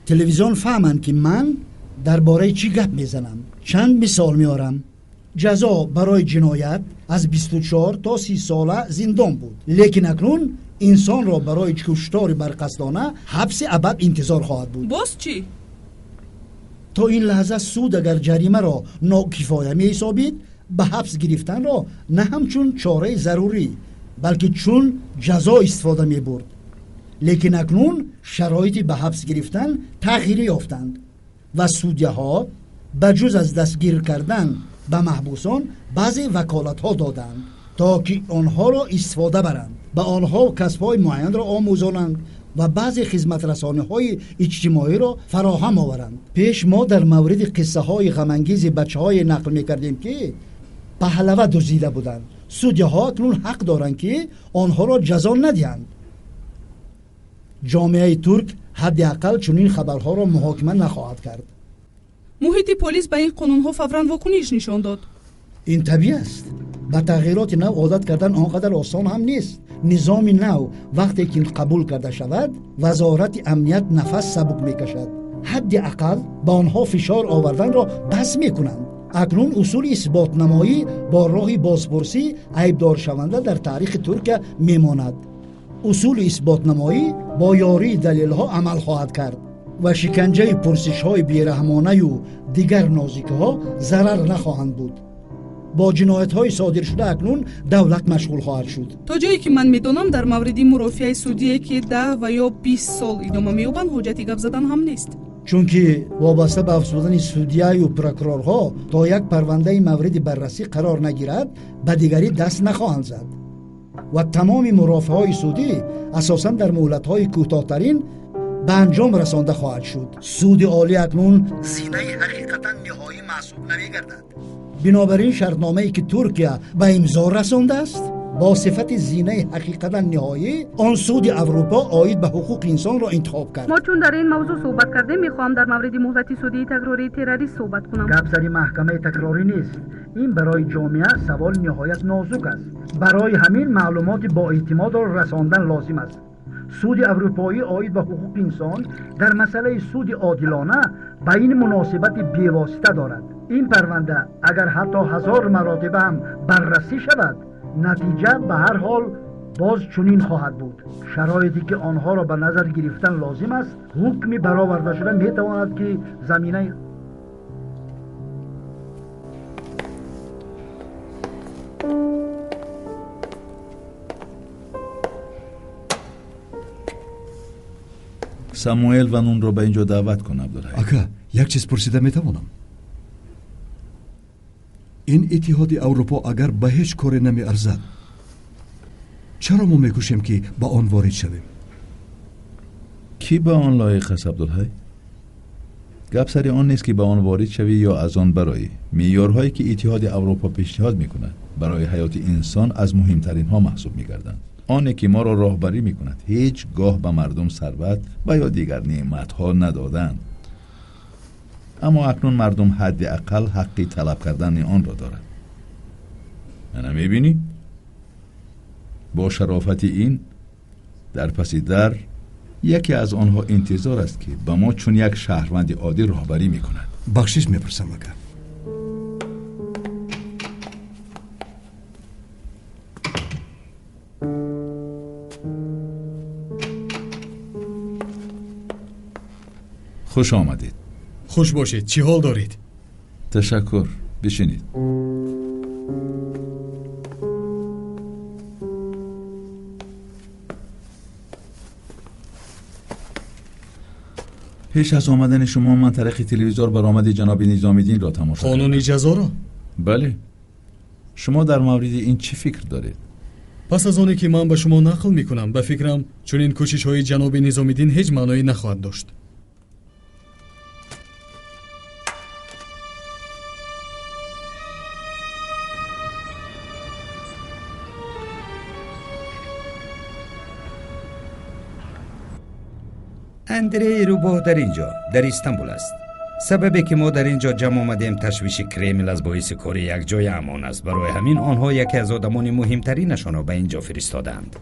تلویزیون فهمند که من درباره چی گپ میزنم. چند مثال میارم. جزا برای جنایت از 24 تا 30 ساله زندان بود، لیکن اکنون انسان را برای کشتار برقصدانه حبس ابد انتظار خواهد بود. باز چی؟ تا این لحظه سود اگر جریمه را ناکفایه می حسابید به حبس گرفتن را نه همچون چاره ضروری بلکه چون جزا استفاده می برد، لیکن اکنون شرایطی به حبس گرفتن تغییر یافتند و سودیه ها بجز از دستگیر کردن به محبوسان بعضی وکالت ها دادند تا که آنها را استفاده برند، به آنها کسب های معین را آموزانند و بعضی خدمت رسانه های اجتماعی را فراهم آورند. پیش ما در مورد قصه های غمانگیز بچه های نقل میکردیم که پهلوه دزدیده بودند. سودیه ها اکنون حق دارند که آنها را جزا ندهند. جامعه ترک حداقل چنین خبرها را محاکمه نخواهد کرد. محیط پلیس به این قانون ها فوراً واکنش نشان داد. این طبیعی است. به تغییرات نو عادت کردن آنقدر آسان هم نیست. نظام نو وقتی که قبول کرده شود وزارت امنیت نفس سبک میکشد. حداقل با آنها فشار آوردن را بس میکنند. اکنون اصول اثبات نمایی با راه بازپرسی عیبدار شونده در تاریخ ترک میماند. اصول اثبات نمایی با یاری دلیل ها عمل خواهد کرد و شکنجه پرسش های بیرحمانه و دیگر نازیکه ها ضرر نخواهند بود. با جنایت های صادر شده اکنون دولت مشغول خواهد شد. تا جایی که من میدونم در مورد مرافعه سودیه که 10 و یا 20 سال ادامه مییابند حاجتی گپ زدن هم نیست، چون که وابسته به افزودن سودیه و پروکورورها تا یک پرونده مورد بررسی قرار نگیرد به دیگری دست نخواهند زد و تمام مرافعه های سودی اساساً در مهلت های کوتاه‌ترین به انجام رسانده خواهد شد. سود عالی اکنون سینه حقیقتا نهایی محسوب نمی‌گردد. بنابراین شرطنامه‌ای که ترکیه به امضا رسانده است با صفت زینه حقیقتا نهایی آن سود اروپا عاید به حقوق انسان را انتخاب کرد. ما چون در این موضوع صحبت کردیم میخوام در مورد مهلت سودی تکراری تروریست صحبت کنم. گپ سری محکمه تکراری نیست. این برای جامعه سوال نهایت نازک است. برای همین معلومات با اعتماد را رساندن لازم است. سود اروپایی عاید به حقوق انسان در مسئله سود عادلانه به این مناسبت بی‌واسطه دارد. این پرونده اگر حتی 1000 مراتب هم بررسی شود نتیجه به هر حال باز چنین خواهد بود. شرایطی که آنها را به نظر گرفتن لازم است حکمی برآورده شده میتواند که زمینه ساموئل و نون رو به اینجا دعوت کن عبدالحی. اکا یک چیز پرسیده میتوانم؟ این اتحاد اروپا اگر به هیچ کاری نمی ارزد چرا ما میکوشیم که با آن وارد شویم؟ کی به آن لایق است عبدالحی؟ گپ سری آن نیست که به آن وارد شوی یا از آن برایی. معیارهایی که اتحاد اروپا پیشنهاد میکند برای حیات انسان از مهمترین ها محسوب میگردند. آنه که ما را راهبری میکند هیچ گاه به مردم ثروت و یا دیگر نعمت ها ندادند، اما اکنون مردم حداقل حقی طلب کردن آن را دارند. منو میبینی؟ با شرافت این در پس در یکی از آنها انتظار است که به ما چون یک شهروند عادی راهبری میکند. بخشش میپرسم اگر خوش آمدید. خوش باشید. چی حال دارید؟ تشکر. بشینید. پیش از آمدن شما من طریق تلویزیون برآمد جناب نظامی‌دین را تماشا کردم. قانون اجازه را؟ بله. شما در مورد این چی فکر دارید؟ پس از آنی که من به شما نقل میکنم به فکرم چون این کوشش های جناب نظامیدین هیچ معنایی نخواهد داشت. اندری روباه در اینجا در استانبول است. سببی که ما در اینجا جمع آمدیم تشویش کرمل از باعث کار یک جای امان است. برای همین آنها یکی از آدمان مهمترینشان را به اینجا فرستادند.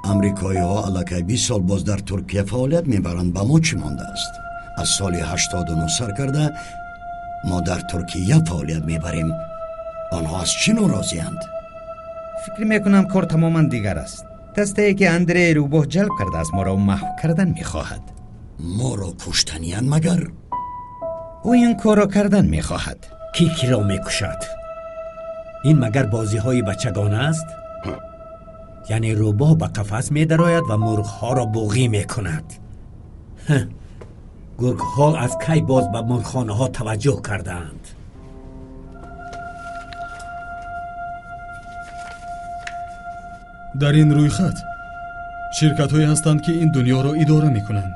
امریکایی ها علاقه 20 سال باز در ترکیه فعالیت میبرند. به ما چی مانده است؟ از سال 89 سر کرده ما در ترکیه فعالیت میبریم. آنها از چی ناراضی اند؟ فکر میکنم کار تماما دیگر است. دسته که اندری روباه جلب کرده است ما را محو کردن میخواهد. ما را کشتنیان مگر؟ او این کار را کردن میخواهد. کی را میکشد؟ این مگر بازی های بچگانه است؟ یعنی روباه به قفس میدراید و مرغ ها را بوغی میکند. گرگ ها از کی باز به مرغخانه ها توجه کردند؟ در این روی خط شرکت هایی هستند که این دنیا را اداره می کنند.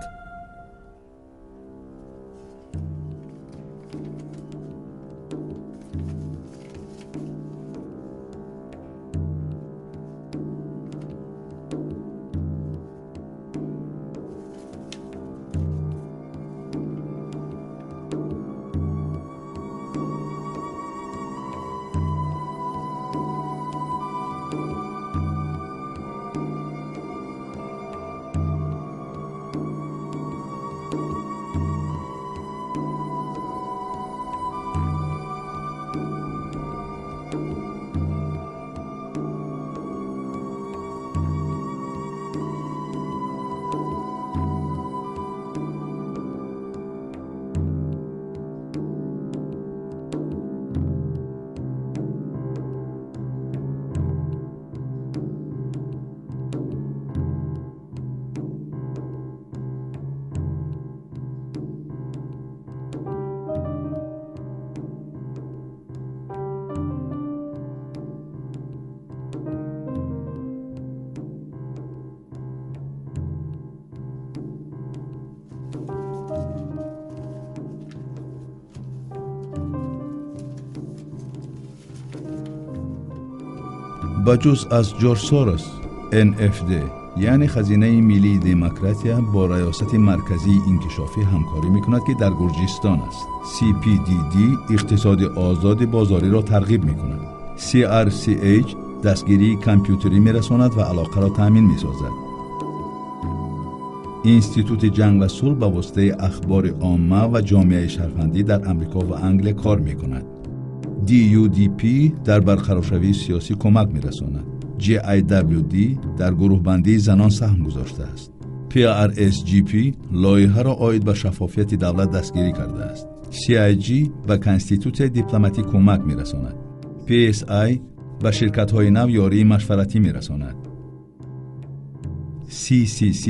بجز از جورج سوروس NFD یعنی خزینه ملی دموکراتیا با ریاست مرکزی انکشافی همکاری میکند که در گرجستان است. CPDD اقتصاد آزاد بازاری را ترغیب میکند. CRCH دستگیری کامپیوتری میرساند و علاقه را تامین میسازد. اینستیتوت جنگ و صلح به واسطه اخبار عامه و جامعه شهروندی در امریکا و انگلیس کار میکند. DUDP در برقرارشوی سیاسی کمک می‌رساند. GIWD در گروه بندی زنان سهم گذاشته است. PRSGP لایحه را عاید به شفافیت دولت دستگیری کرده است. CIG به کانستیتوت دیپلماتیک کمک می‌رساند. PSI به شرکت‌های نو یاری مشورتی می‌رساند. CCC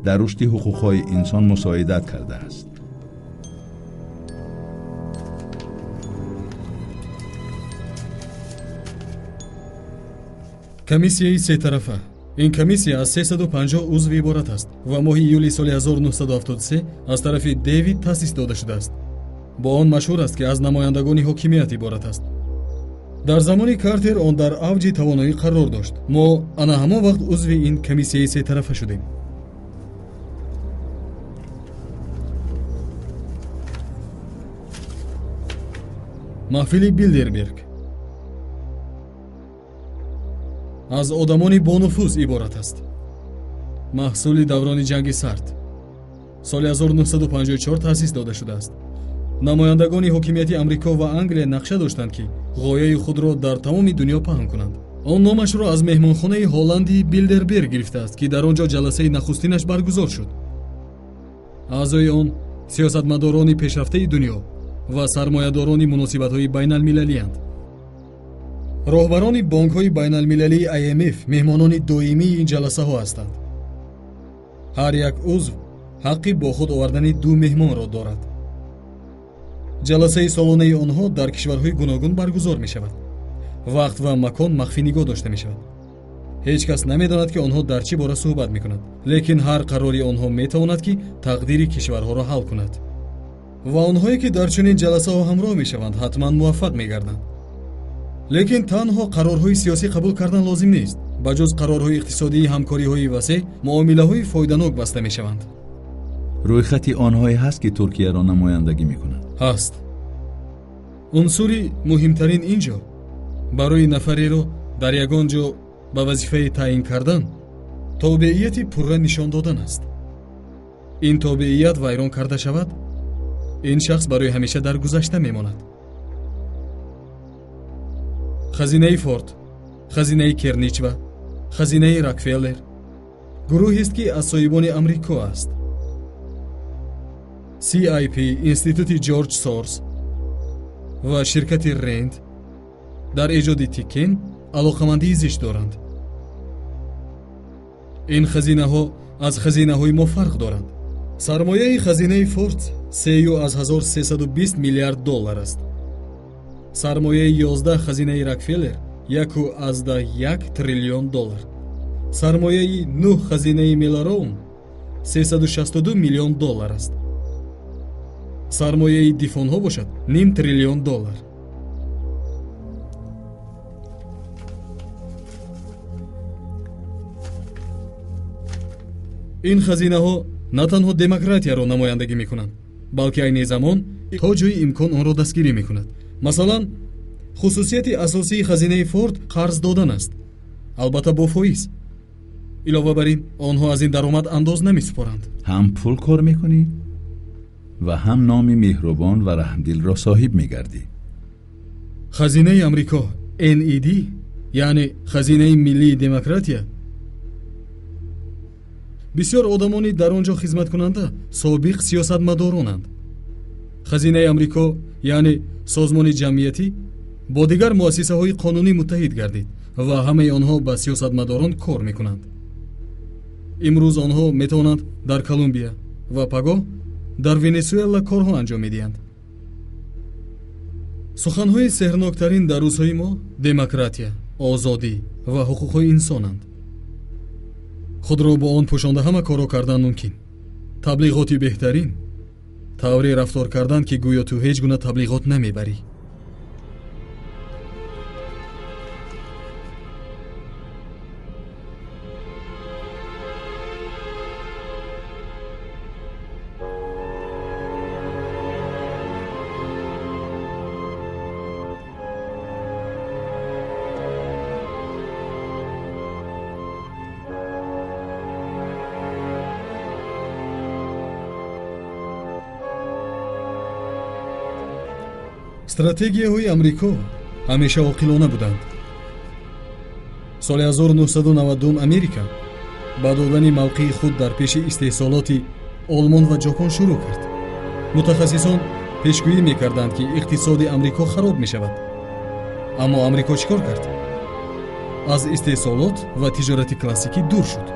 در رشد حقوق‌های انسان مساعدت کرده است. کمیسیه سه طرفه. این کمیسیه از 350 عضو عبارت است و ماه یولی سال 1973 از طرف دیوید تأسیس داده شده است. با آن مشهور است که از نمایندگان حاکمیت عبارت است. در زمان کارتر آن در اوج توانایی قرار داشت. ما انا همان وقت عضو این کمیسیه سه طرفه شدیم. محفل بیلدربرگ از آدمانی با نفوذ عبارت است. محصول دوران جنگ سرد سال 1954 تأسیس داده شده است. نمایندگان حاکمیت امریکا و انگلیس نقشه داشتند که غایه خود را در تمام دنیا پهن کنند. آن نامش را از مهمانخانه هلندی بیلدربرگ گرفته است که در آنجا جلسه نخستینش برگزار شد. اعضای آن سیاستمداران پیشرفته دنیا و سرمایه‌داران مناسبت‌های بین‌المللی اند. راهبران بانک‌های بین‌المللی IMF مهمانان دائمی این جلسه ها هستند. هر یک عضو حقی با خود آوردن 2 مهمان را دارد. جلسه سالانه آنها در کشورهای گوناگون برگزار می شود. вақт ва макон махфӣ нигоҳ дошта мешавад. ҳеҷ кас намедонад ки онҳо дар чӣ бора суҳбат мекунанд, лекин ҳар қарори онҳо метавонад ки тақдири кишварҳоро ҳал кунад. ва онҳое ки дар чунин ҷаласаҳо ҳамроҳ мешаванд ҳатман муваффақ мегарданд. лекин танҳо қарорҳои сиёсӣ қабул кардан лозим нест. ба ҷуз қарорҳои иқтисодии ҳамкориҳои васеъ, муомилаҳои фоиданок баста мешаванд. рӯйхати онҳое ҳаст ки туркияро намояндагӣ мекунанд? ҳаст. унсури муҳимтарин ин ҷо барои нафареро дар ягон ҷо ба вазифае таъин кардан тобеияти пурра нишон додан аст. ин тобеият вайрон карда шавад, ин шахс барои ҳамеша дар гузашта мемонад. хазинаи форд, хазинаи керничва, хазинаи рокфеллер гурӯҳест ки аз соҳибони амрико аст. CIP, институти ҷорҷ сорс ва ширкати Рэнд дар эҷоди тиккен алоқамандии зишт доранд. ин хазинаҳо аз хазинаҳои мо фарқ доранд. сармояи хазинаи форд 3,1320 миллиард доллар аст. сармояи 11 хазинаи рокфеллер 1,1 триллион доллар. сармояи 9 хазинаи мелароун 362 миллион доллар аст. сармояи дифонҳо бошад 0,5 триллион доллар. ин хазинаҳо на танҳо демократияро намояндагӣ мекунанд, балки айни замон то ҷои имкон онро дастгирӣ мекунад. масалан, хусусияти асосии хазинаи форд қарз додан аст, албатта бо фоиз. илова бар ин, онҳо аз ин даромад андоз намесупоранд. ҳам пул кор мекунӣ ва ҳам номи меҳрубон ва раҳмдилро соҳиб мегардӣ. хазинаи амрико NED, яъне хазинаи миллии демократия, бисёр одамони дар он ҷо хизматкунанда собиқ сиёсатмадоронанд. хазинаи амрико, яъне созмони ҷамъиятӣ, бо дигар муассисаҳои қонунӣ муттаҳид гардид ва ҳамаи онҳо ба сиёсатмадорон кор мекунанд. имрӯз онҳо метавонанд дар Колумбия ва пагоҳ дар Венесуэла корҳо анҷом медиҳанд. суханҳои сеҳрноктарин дар рӯзҳои мо демократия, озодӣ ва ҳуқуқҳои инсонанд. худро бо он пӯшонда ҳама корро кардан мумкин. таблиғоти беҳтарин, тавре рафтор кардан ки гӯё ту ҳеҷ гуна таблиғот намебарӣ. стратегияҳои амрико ҳамеша оқилона буданд. соли 1992 америка ба додани мавқеи худ дар пеши истеҳсолоти олмон ва ҷопон шурӯъ кард. мутахассисон пешгӯӣ мекарданд ки иқтисоди амрико хароб мешавад. аммо амрико чӣ кор кард? аз истеҳсолот ва тиҷорати классикӣ дур шуд.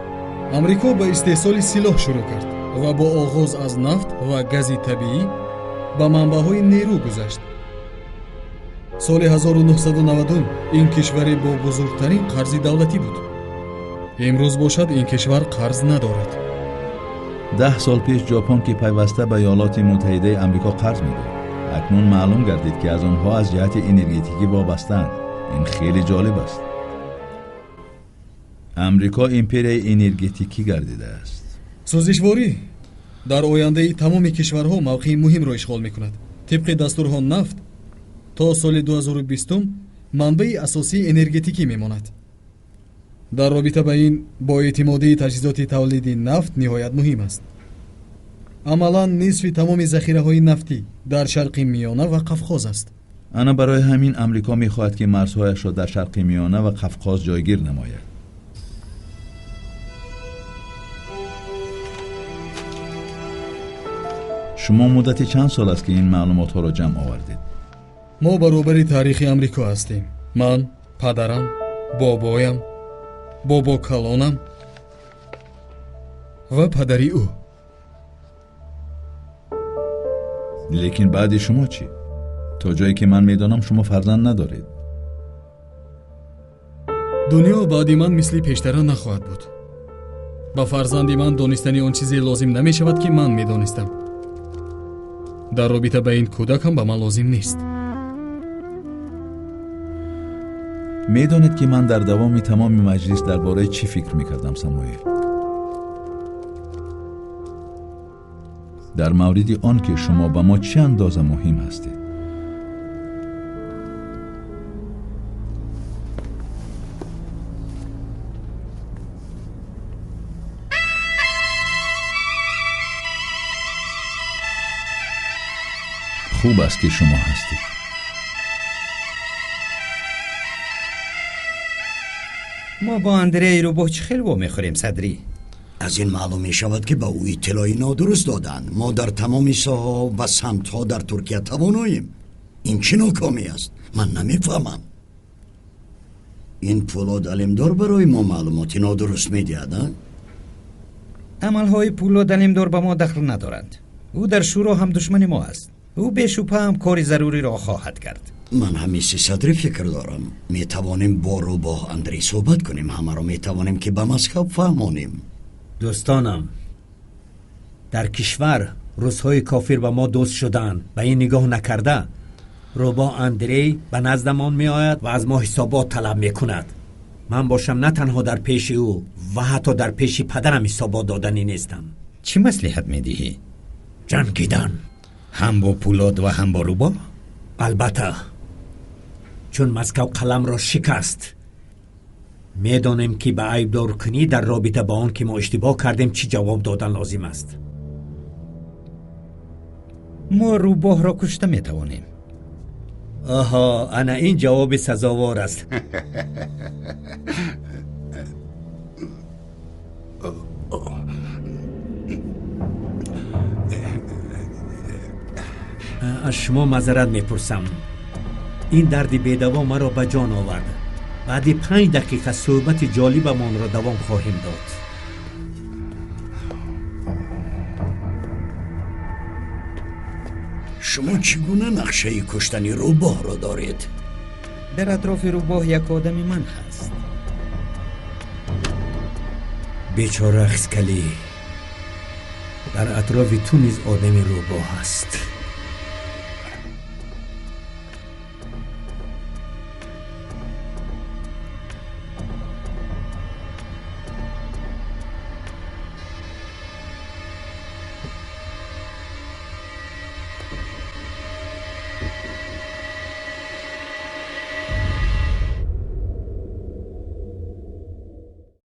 амрико ба истеҳсоли силоҳ шурӯъ кард ва бо оғоз аз нафт ва гази табиӣ ба манбаъҳои нерӯ гузашт. соли 1990 ин кишваре бо бузургтарин қарзи давлатӣ буд. имрӯз бошад ин кишвар қарз надорад. 10 сол пеш ҷопон ки пайваста ба Иёлоти Муттаҳидаи Амрико қарз медод, акнун маълум гардид ки аз онҳо аз ҷиҳати энергетикӣ вобастаанд. ин хеле ҷолиб аст. амрико империяи энергетикӣ гардидааст. сӯзишворӣ дар ояндаи тамоми кишварҳо мавқеи муҳимро ишғол мекунад. тибқи дастурҳо нафт то соли 2020 манбаи асосии энергетикӣ мемонад. дар робита ба ин боэътимодии таҷҳизоти тавлиди нафт ниҳоят муҳим аст. амалан нисфи тамоми захираҳои нафтӣ дар шарқи миёна ва қавқоз аст. ана барои ҳамин амрико мехоҳад ки марзҳояшро дар шарқи миёна ва қавқоз ҷойгир намояд. шумо муддати чанд сол аст ки ин маълумотҳоро ҷамъ овардед? мо баробари таърихи амрико ҳастем. ман, падарам, бобоям, бобокалонам ва падари ӯ. лекин баъди шумо чӣ? то ҷое ки ман медонам шумо фарзанд надоред. дунё баъди ман мисли пештара нахоҳад буд. ба фарзанди ман донистани он чизе лозим намешавад ки ман медонистам. дар робита ба ин кӯдак ҳам ба ман лозим нест. медонед ки ман дар давоми тамоми маҷлис дар бораи чӣ фикр мекардам самоил? дар мавриди он ки шумо ба мо чӣ андоза муҳим ҳастед. خوب است که شما هستید. ما با اندری روباه چه خیلی میخوریم صدری؟ از این معلوم می شود که به او اطلاعی نادرست دادن. ما در تمام ساحه و سمت ها در ترکیه تواناییم. این چه ناکامی است؟ من نمیفهمم. این پولاد علمدار برای ما معلوماتی نادرست میدهد؟ عملهای پولاد علمدار به ما دخل ندارند. او در شورا هم دشمن ما است. او بشوبه هم کاری ضروری را خواهد کرد. من همیشه صدری فکر دارم. می توانیم با روباه اندری صحبت کنیم. همه را می توانیم که به مسکو فهمانیم. دوستانم، در کشور روس‌های کافر با ما دوست شدن. به این نگاه نکرده روباه اندری به نزدمان می آید و از ما حسابات طلب می کند. من باشم نه تنها در پیش او و حتی در پیش پدرم حسابات دادنی نیستم. چی مصلحت می دهی؟ جنگیدن، هم با پولاد و هم با روباه؟ البته، چون مسکو قلم را شکست. میدانیم که به عیب دار کنی در رابطه با آن که ما اشتباه کردیم چی جواب دادن لازم است. ما روباه را کشته میتوانیم. آها، انا این جواب سزاوار است. از شما معذرت میپرسم. این درد بی‌دوا مرا به جان آورد. بعد 5 دقیقه صحبت جالبمان را دوام خواهیم داد. شما چگونه نقشه کشتنی روباه را دارید؟ در اطراف روباه یک آدمی من هست. بیچاره خسکلی، در اطراف تو نیز آدمی روباه هست.